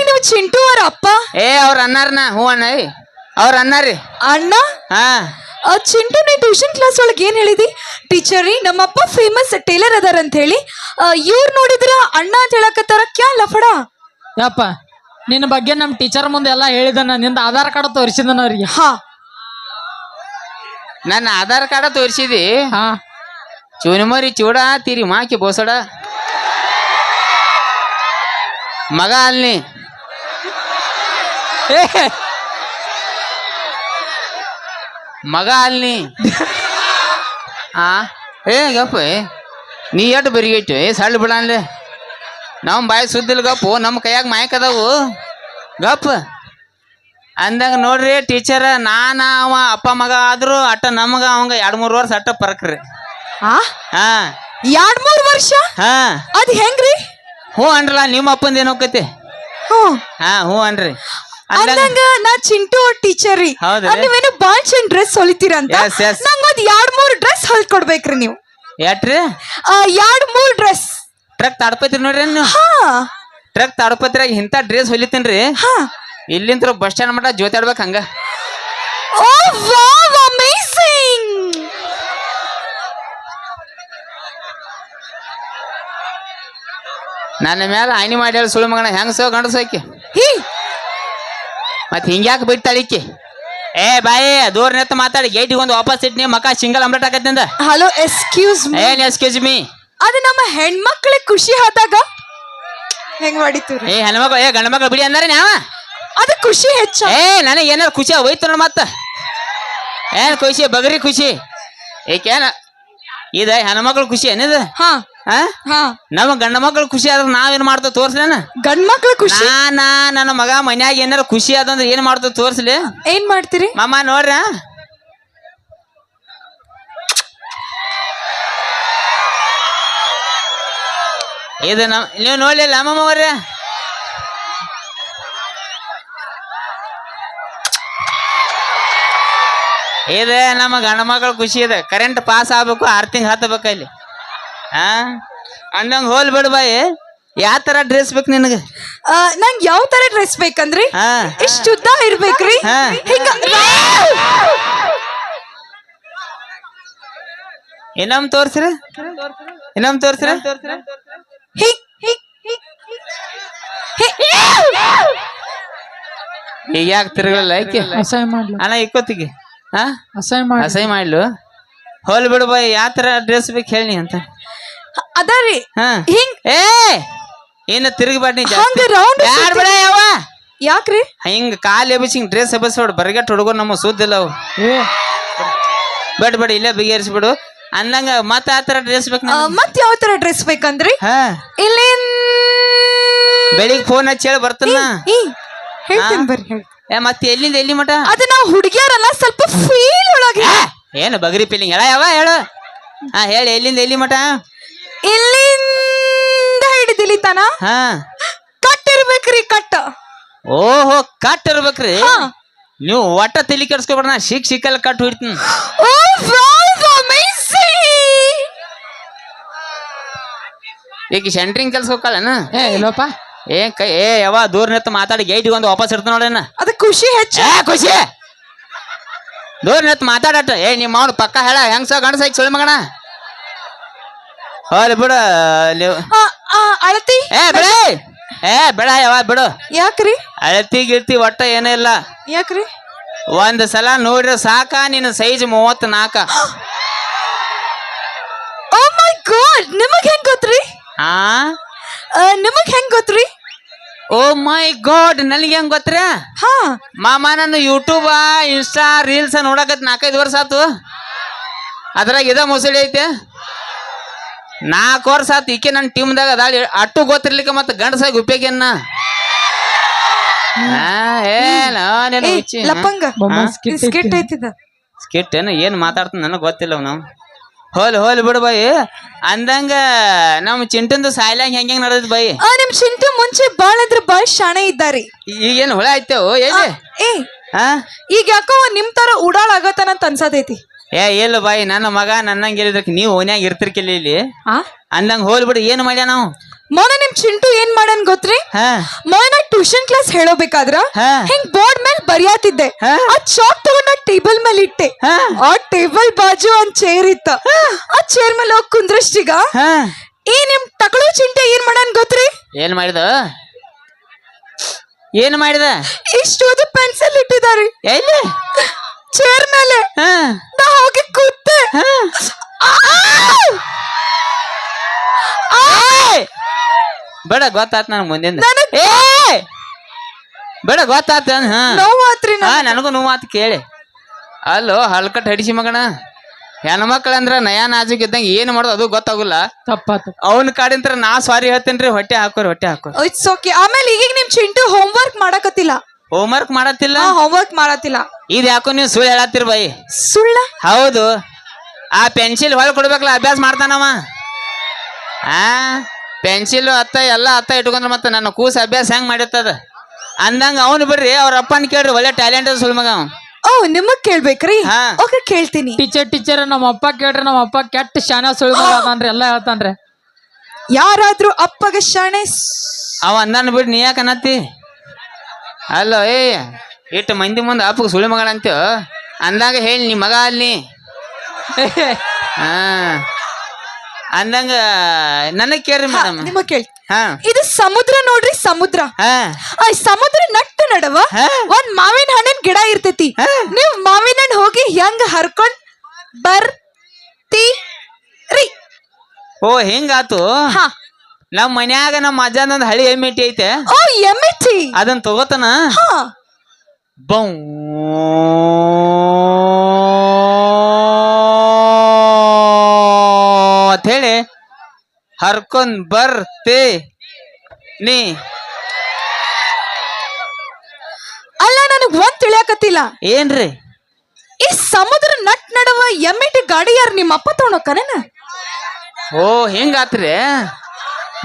ನೀವು ಚಿಂಟು ಅವ್ರ ಅಪ್ಪ ಅವ್ರ ಅನ್ನಾರನ ಹೂ ಅಣ್ಣ ಅವ್ರ ಅನ್ನಾರಿ ಅಣ್ಣ ಹಾ ಚಿಂಟು ನೀ ಟ್ಯೂಷನ್ ಕ್ಲಾಸ್ ಒಳಗೆ ಏನ್ ಹೇಳಿದಿ ಟೀಚರ್ ರೀ ನಮ್ಮಪ್ಪ ಫೇಮಸ್ ಟೇಲರ್ ಅದಾರ ಅಂತ ಹೇಳಿ ಇವ್ರು ನೋಡಿದ್ರ ಅಣ್ಣ ಅಂತ ಹೇಳಕತ್ತಾರ ಕ್ಯಾ ಲಫಡ ಯಪ್ಪ ನಿನ್ನ ಬಗ್ಗೆ ನಮ್ ಟೀಚರ್ ಮುಂದೆ ಎಲ್ಲ ಹೇಳಿದನ ನಿಂದ ಆಧಾರ್ ಕಾರ್ಡ್ ತೋರಿಸಿದನ ಅವ್ರಿಗೆ ಹಾ ನನ್ನ ಆಧಾರ್ ಕಾರ್ಡ ತೋರಿಸಿದಿ ಹಾ ಚೂನಿಮರಿ ಚೂಡ ತೀರಿ ಮಾಕಿ ಬೋಸಡ ಮಗ ಅಲ್ಲಿ ಮಗ ಅಲ್ಲಿ ಗಪ್ಪ ನೀ ಎಟ್ಟು ಬರಿಗೈಟು ಸಳ್ಳ ಬಿಡ ಅನ್ಲೆ ನಮ್ಮ ಬಾಯಿ ಸುದ್ದಿಲ್ಲ ಗಪ್ಪು ನಮ್ಮ ಕೈಯಾಗ ಮಾಯಕ್ ಅದಾವು ಗಪ್ಪ ಅಂದಾಗ ನೋಡ್ರಿ ಟೀಚರ್ ಅವ ಅಪ್ಪ ಮಗ ಆದ್ರು ಅಟ್ಟ ನಮಗ ಅವಂಗ 2-3 ವರ್ಷ ಅಟ್ಟ ಪರಕ್ರಿ ಹಾ 2-3 ವರ್ಷ ಹಾ ಅದ್ ಹೆಂಗ್ರಿ ಹ್ಞೂ ಅನ್ರಲ್ಲ ನಿಮ್ಮ ಅಪ್ಪಂದ ಏನ್ ಹೋಗತಿ ಹ್ಞೂ ಅನ್ರಿ ಅಂದಂಗ ನಾ ಚಿಂಟು ಅವ್ರ ಟೀಚರ್ ರೀ ಹೌದ್ರಿ? ನೀವೇನು ಬಾಳ್ ಚಂದ ಡ್ರೆಸ್ ಹೊಲಿತೀರ ಅಂತ Yes, yes. ನಂಗೊಂದ್ 2-3 ಡ್ರೆಸ್ ಹೊಲ್ಕೊಡ್ಬೇಕ್ರಿ ನೀವು ಎಟ್ರಿ 2-3 ಡ್ರೆಸ್ ಟ್ರಕ್ ತಾಡ್ಪತ್ರಿ ನೋಡ್ರಿ ನೀವು ಹಾ ಟ್ರಕ್ ತಾಡ್ಪತ್ರಿಯಾಗ ಇಂಥ ಡ್ರೆಸ್ ಹೊಲಿತೀನ್ರಿ ಹಾ ಇಲ್ಲಿಂತ್ರ ಬಸ್ ಸ್ಟ್ಯಾಂಡ್ ಮಟ್ಟ ಜೋತಾಡ್ಬೇಕು ಹಂಗ ಓ ವಾವ್ ಅಮೇಜಿಂಗ್ ನನ್ನ ಮೇಲೆ ಆಯ್ನಿ ಮಾಡ್ಯಾಳ ಸುಳ್ಳು ಮಗನ ಹೆಂಗಸೋ ಗಂಡಸೋಕಿ ಮತ್ತೆ ಹಿಂಗ್ಯಾಕೆ ಬಿಡ್ತಾಳಿಕ್ಕಿ ಬಾಯಿ ದೂರ ನೆತ್ತ ಮಾತಾಡಿ ಗೇಟಿಗೆ ಒಂದು ವಾಪಸ್ ಇಟ್ಟು ಮಕ್ಕ ಸಿಂಗಲ್ ಆಮ್ಲೆಟ್ ಆಗತ್ತಿಂದ ಹಲೋ ಎಕ್ಸ್ಕ್ಯೂಸ್ ಮೀ ಏನ್ ಎಕ್ಸ್ಕ್ಯೂಸ್ ಮೀ ಅದು ನಮ್ಮ ಹೆಣ್ಮಕ್ಳಿಗೆ ಖುಷಿ ಆದಾಗ ಹೆಂಗ್ ಮಾಡಿತೀರಿ ಹೆಣ್ಮಕ್ಳು ಗಂಡ ಮಕ್ಳು ಬಿಡಿ ಅಂದಾರೆ ನಾವ ಅದು ಖುಷಿ ಹೆಚ್ಚ ನನಗೆ ಏನಾರು ಖುಷಿ ಹೋಯ್ತು ನೋಡ ಮತ್ತ ಏನ್ ಖುಷಿ ಬಗರಿ ಖುಷಿ ಏಕೇನ ಇದ ಹೆಣ್ಮಕ್ಳು ಖುಷಿ ಏನಿದ ಹಾ ಹಾ ನಮ್ಮ ಗಂಡ ಮಕ್ಳು ಖುಷಿ ಆದ್ರೆ ನಾವೇನ್ ಮಾಡ್ತೇವೆ ತೋರ್ಸ್ಲೇನ ಗಂಡ್ ಮಕ್ಳು ಖುಷಿ ನನ್ನ ಮಗ ಮನ್ಯಾಗ ಏನಾರ ಖುಷಿ ಆದಂದ್ರೆ ಏನ್ ಮಾಡ್ತೇವೆ ತೋರ್ಸ್ಲಿ ಏನ್ ಮಾಡ್ತೀರಿ ಮಾಮ ನೋಡ್ರ ಇದು ನೀವು ನೋಡ್ಲಿಲ್ಲ ಮಾಮ ಅವ್ರ ಇದೆ ನಮ್ಮ ಗಂಡ ಮಕ್ಕಳು ಖುಷಿ ಇದೆ ಕರೆಂಟ್ ಪಾಸ್ ಆಗ್ಬೇಕು 6 ತಿಂಗ್ ಹತ್ತಬೇಕು ಅಲ್ಲಿ ಅಂದಂಗ ಹೋಲ್ ಬಿಡು ಬಾಯಿ ಯಾವ ತರ ಡ್ರೆಸ್ ಬೇಕು ನಿನಗೆ ನಂಗೆ ಯಾವ ತರ ಡ್ರೆಸ್ ಬೇಕಂದ್ರಿ ಇಷ್ಟು ಉದ್ದ ಇರ್ಬೇಕ್ರಿ ಹಿಂಗ ಇನ್ನೊಮ್ಮೆ ತೋರ್ಸ್ರಿ ಈಗ ಯಾಕೆ ತಿರ್ಗಲ್ಲ ಆಯ್ಕೆ ಅಸಹ್ಯ ಮಾಡ್ಲು ಅಣ್ಣ ಇಕ್ಕೋತಿಗೆ ಅಸಹ್ಯ ಮಾಡ್ಲು ಅಸಹ್ಯ ಮಾಡ್ಲು ಹೋಲ್ ಬಿಡು ಬಾಯ್ ಯಾವ ತರ ಡ್ರೆಸ್ ಬೇಕು ಹೇಳಿ ಅಂತ ಅದರಿ ಹಾ ಹಿಂಗ್ ಏ ಏನ ತಿರುಗಿಬಾಡ್ನಿ ಹಂಗ ರೌಂಡ್ ಯಾರ್ ಬಿಡ ಯಾವ ಯಾಕ್ರಿ ಹಿಂಗ ಕಾಲ್ ಎಬ್ಬಿಸಿ ಹಿಂಗ್ ಡ್ರೆಸ್ ಎಬ್ಬಸ್ಬಿಡು ಬರಗಟ್ ಹುಡುಗರು ನಮ್ಮ ಸುದ್ದಿಲ್ಲ ಅವು ಬೇಡ ಇಲ್ಲೇ ಬಿಗೇರಿಸ್ಬಿಡು ಅಂದಂಗ ಮತ್ತ ಆ ತರ ಡ್ರೆಸ್ ಬೇಕು ಮತ್ ಯಾವ ತರ ಡ್ರೆಸ್ ಬೇಕಂದ್ರಿ ಹಾ ಇಲ್ಲಿ ಬೆಳಿಗ್ಗೆ ಫೋನ್ ಹಚ್ಚಿ ಹೇಳಿ ಬರ್ತಾನ ಹೇಳ್ತೀನಿ ಬರ್ರಿ ಹೇಳ್ತೀನಿ. ಮತ್ತೆ ಎಲ್ಲಿಂದ ಎಲ್ಲಿ ಮಟ ಅದು ನಾವು ಹುಡುಗಿಯರಲ್ಲ ಸ್ವಲ್ಪ ಫೀಲ್ ಒಳಗೆ ಏನು ಬಗರಿ ಫೀಲಿಂಗ್ ಹೇಳ ಯಾವ ಹೇಳು ಹಾ ಹೇಳಿ ಎಲ್ಲಿಂದ ಎಲ್ಲಿ ಮಟ ಇಲ್ಲಿಂದ ಹಿಡಿದಿಲಿ ತನ ಹಾ ಕಟ್ ಇರ್ಬೇಕ್ರಿ ಕಟ್ ಓಹೋ ಕಟ್ ಇರ್ಬೇಕ್ರಿ ಹಾ. ನೀವು ಒಟ್ಟ ತಲಿ ಕೆಡ್ಸ್ಕೊಬೇಡ ನಾ ಸಿಕ್ಕಲ್ಲಿ ಕಟ್ ಹೊಡಿತೀನಿ ಓ ವಾವ್ ಅಮೇಜಿಂಗ್ ಈಗ ಸೆಂಟ್ರಿಂಗ್ ಕೆಲ್ಸ ಹೋಗ್ಕಳನ ಏ ಇಲ್ಲಪ್ಪ ಏ ಯಾವ ದೂರ ನಿಂತ ಮಾತಾಡಿ ಗೇಟಿಗೆ ಒಂದು ವಾಪಸ್ ಇರ್ತಾನ ನೋಡೇನ ಅದ ಖುಷಿ ಹೆಚ್ಚು ಖುಷಿ ದೂರ ನಿಂತ ಮಾತಾಡಟ ನಿಮ್ಮ ಅವ್ನು ಪಕ್ಕ ಹೇಳ ಹೆಂಗ್ಸ ಗಣಸ ಈಗ ಸುಳಿ ಮಗಣ ಹೋಲಿ ಬಿಡು ಅಳತಿ ಬೇಡ ಯಾವ ಬಿಡು ಯಾಕ್ರಿ ಅಳತಿ ಗಿರ್ತಿ ಒಟ್ಟ ಏನೂ ಇಲ್ಲ ಯಾಕ್ರಿ ಒಂದ್ ಸಲ ನೋಡ್ರಿ ಸಾಕ ನಿನ್ನ ಸೈಜ್ 34 ಓ ಮೈ ಗಾಡ್ ನಿಮಗ್ ಹೆಂಗ್ ಗೊತ್ತ್ರಿ ಆ ನಿಮಗ್ ಹೆಂಗ್ ಗೊತ್ತ್ರಿ ಓ ಮೈ ಗಾಡ್ ನನಗೆ ಹೆಂಗ್ ಗೊತ್ತ್ರ ಹಾ ಮಾಮ ನಾನು ಯೂಟ್ಯೂಬ ಇನ್ಸ್ಟಾ ರೀಲ್ಸ್ ನೋಡಕತ್ 4-5 ವರ್ಷ ಆತು ಅದ್ರಾಗ ಇದ ಮುಸುಳಿ ಐತೆ 4 ವರ್ಷ ಆತು ಈಕೆ ನನ್ನ ಟೀಮ್ದಾಗ ಅದಾಳಿ ಅಟ್ಟು ಗೊತ್ತಿರ್ಲಿಕ್ಕೆ ಮತ್ತೆ ಗಂಡಸಾಗಿ ಉಪಯೋಗನ್ನ ಲಪ್ಪಂಗ ಸ್ಕಿಟ್ ಐತಿದ ಸ್ಕಿಟ್ ಏನ್ ಮಾತಾಡ್ತಾನ ನನಗ್ ಗೊತ್ತಿಲ್ಲ ನಾವು ಹೋಲಿ ಬಿಡು ಬಾಯಿ ಅಂದಂಗ ನಮ್ ಚಿಂಟಂದು ಸಾಯ್ಲಂಗ್ ಹೆಂಗ್ ನಡೆದ್ ಬಾಯಿ ನಿಮ್ ಚಿಂಟು ಮುಂಚೆ ಬಾಳ ಅಂದ್ರೆ ಬಾಳ ಶಾಣೆ ಇದ್ದಾರಿ ಈಗೇನ್ ಹುಳ ಆಯ್ತೇವು ಎಲ್ಲಿ ಈಗ ಯಾಕೋ ನಿಮ್ ತರ ಉಡಾಳ್ ಆಗತ್ತನಂತ ಅನ್ಸತೈತಿ ಇಲ್ಲ ಬಾಯಿ ನನ್ನ ಮಗ ನನ್ನಂಗ ಹೇಳಿದ್ರಕ್ ನೀವು ಓನ್ಯಾಗ ಇರ್ತಿರ್ಕಿಲ್ಲ ಇಲ್ಲಿ ಅಂದಂಗ ಹೋಲ್ ಬಿಡು ಏನ್ ಮಾಡ್ಯ ನಾವು ಮೊನ್ನೆ ನಿಮ್ ಚಿಂಟು ಏನ್ ಮಾಡನ್ ಗೊತ್ತ್ರಿ ಮೊನ್ನೆ ಟ್ಯೂಷನ್ ಕ್ಲಾಸ್ ಹೇಳೋಬೇಕಾದ್ರ ಹಿಂಗ್ ಬೋರ್ಡ್ ಮೇಲೆ ಬರಿಯಾತಿದ್ದೆ ಆ ಚಾಕ್ ತಗೊಂಡ ಟೇಬಲ್ ಮೇಲೆ ಇಟ್ಟೆ ಆ ಟೇಬಲ್ ಬಾಜು ಒಂದ್ ಚೇರ್ ಇತ್ತ ಆ ಚೇರ್ ಮೇಲೆ ಹೋಗಿ ಕುಂದ್ರಷ್ಟೀಗ ಈ ನಿಮ್ ಟಕಳು ಚಿಂಟೆ ಏನ್ ಮಾಡನ್ ಗೊತ್ತ್ರಿ ಏನ್ ಮಾಡಿದ ಇಷ್ಟೊಂದು ಪೆನ್ಸಿಲ್ ಇಟ್ಟಿದ್ದಾರೆ ಎಲ್ಲಿ ಚೇರ್ ಮೇಲೆ ನಾ ಹೋಗಿ ಕೂತೆ ಬೇಡ ಗೊತ್ತಾತ್ ನನ್ ಮುಂದಿಂದ ಬೇಡ ಗೊತ್ತಾತ ನೋವಾತ್ರಿ ನನಗೂ ನೋವಾತ್ ಕೇಳಿ ಅಲ್ಲೋ ಹಲ್ಕಟ್ ಹಡಿಸಿ ಮಗಣ ಹೆಣ್ಮಕ್ಳಂದ್ರ ನಯಾ ನಾಜುಕ್ ಇದ್ದಂಗ ಏನ್ ಮಾಡೋದು ಅದು ಗೊತ್ತಾಗುಲ್ಲ ತಪ್ಪಾತು ಅವನ್ ಕಾಡಿಂತ್ರ ನಾ ಸಾರಿ ಹೇಳ್ತೇನ್ರಿ ಹೊಟ್ಟೆ ಹಾಕೋರಿ ಇಟ್ಸ್ ಓಕೆ ಆಮೇಲೆ ಈಗ ನಿಮ್ ಚಿಂಟು ಹೋಮ್ ವರ್ಕ್ ಮಾಡಕತ್ತಿಲ್ಲ ಹೋಮ್ವರ್ಕ್ ಮಾಡತ್ತಿಲ್ಲ ಹೋಮ್ ವರ್ಕ್ ಮಾಡತ್ತಿಲ್ಲ ಇದ್ ಯಾಕೋ ನೀವು ಸುಳ್ಳು ಹೇಳತ್ತೀರಿ ಬಾಯಿ ಸುಳ್ಳ ಹೌದು ಆ ಪೆನ್ಸಿಲ್ ಹೊಳ್ ಕೊಡ್ಬೇಕಲ್ಲ ಅಭ್ಯಾಸ ಮಾಡ್ತಾನವ ಪೆನ್ಸಿಲ್ ಅತ್ತ ಎಲ್ಲ ಅತ್ತ ಇಟ್ಕೊಂಡ್ರ ಮತ್ತೆ ನನ್ನ ಕೂಸ ಅಭ್ಯಾಸ ಹೆಂಗ್ ಮಾಡಿರ್ತದ ಅಂದಂಗ ಅವನು ಬರ್ರಿ ಅವ್ರ ಅಪ್ಪನ್ ಕೇಳ್ರಿ ಒಳ್ಳೆ ಟ್ಯಾಲೆಂಟ್ ಸುಳ್ ಮಗ ಓ ನಿಮಗ್ ಕೇಳ್ಬೇಕ್ರಿ ಓಕೆ ಕೇಳ್ತೀನಿ ಟೀಚರ್ ನಮ್ಮ ಅಪ್ಪ ಕೇಳ್ರಿ ನಮ್ಮ ಅಪ್ಪ ಕೆಟ್ಟ ಶಾನ ಸುಳ್ತಾನ್ರಿ ಎಲ್ಲ ಹೇಳ್ತಾನ್ರಿ ಯಾರಾದ್ರೂ ಅಪ್ಪಗ ಶಾಣೆ ಅವ ಅಂದಾನ ಬಿಡ್ರಿ ನೀ ಯಾಕೆ ಅನ್ನತ್ತಿ ಅಲ್ಲೋ ಇಟ್ಟು ಮಂದಿ ಮುಂದೆ ಅಪ್ಪಗ ಸುಳಿ ಮಗಳ ಅಂತ ಅಂದಾಗ ಹೇಳಿ ನೀ ಮಗ ಅಲ್ಲಿ ಅಂದಂಗ ನನಗ್ ಕೇಳ್ರಿ ಮೇಡಮ್ ನಿಮಗ್ ಕೇಳಿ ಇದು ಸಮುದ್ರ ನೋಡ್ರಿ ಸಮುದ್ರ ಸಮುದ್ರ ನಟ್ಟು ನಡವ ಒಂದ್ ಮಾವಿನ ಹಣ್ಣಿನ ಗಿಡ ಇರ್ತೈತಿ ನೀವ್ ಮಾವಿನ ಹಣ್ಣು ಹೋಗಿ ಹೆಂಗ ಹರ್ಕೊಂಡ್ ಬರ್ತೀರಿ ಓ ಹಿಂಗಾತು ನಮ್ ಮನ್ಯಾಗ ನಮ್ಮ ಅಜ್ಜನೊಂದ್ ಹಳಿ ಎಮ್ಮಿಟ್ಟಿ ಐತೆ ಓ ಎಮ್ಮಿಟ್ಟಿ ಅದನ್ನ ತಗೋತಾನ ಬೌ ಅಂತ ಹೇಳಿ ಹರ್ಕೊಂಡ್ ಬರ್ತೆ ನೀ ಅಲ್ಲ ನನಗ್ ಒಂದ್ ತಿಳಿಯಾಕತ್ತಿಲ್ಲ ಏನ್ರಿ ಈ ಸಮುದ್ರ ನಟ್ ನಡುವ ಎಮ್ಮಿಟ್ಟಿ ಗಾಡಿ ಯಾರು ನಿಮ್ಮ ಅಪ್ಪ ತಗೊಂಡೋಕನೇನ ಓ ಹಿಂಗಾತ್ರಿ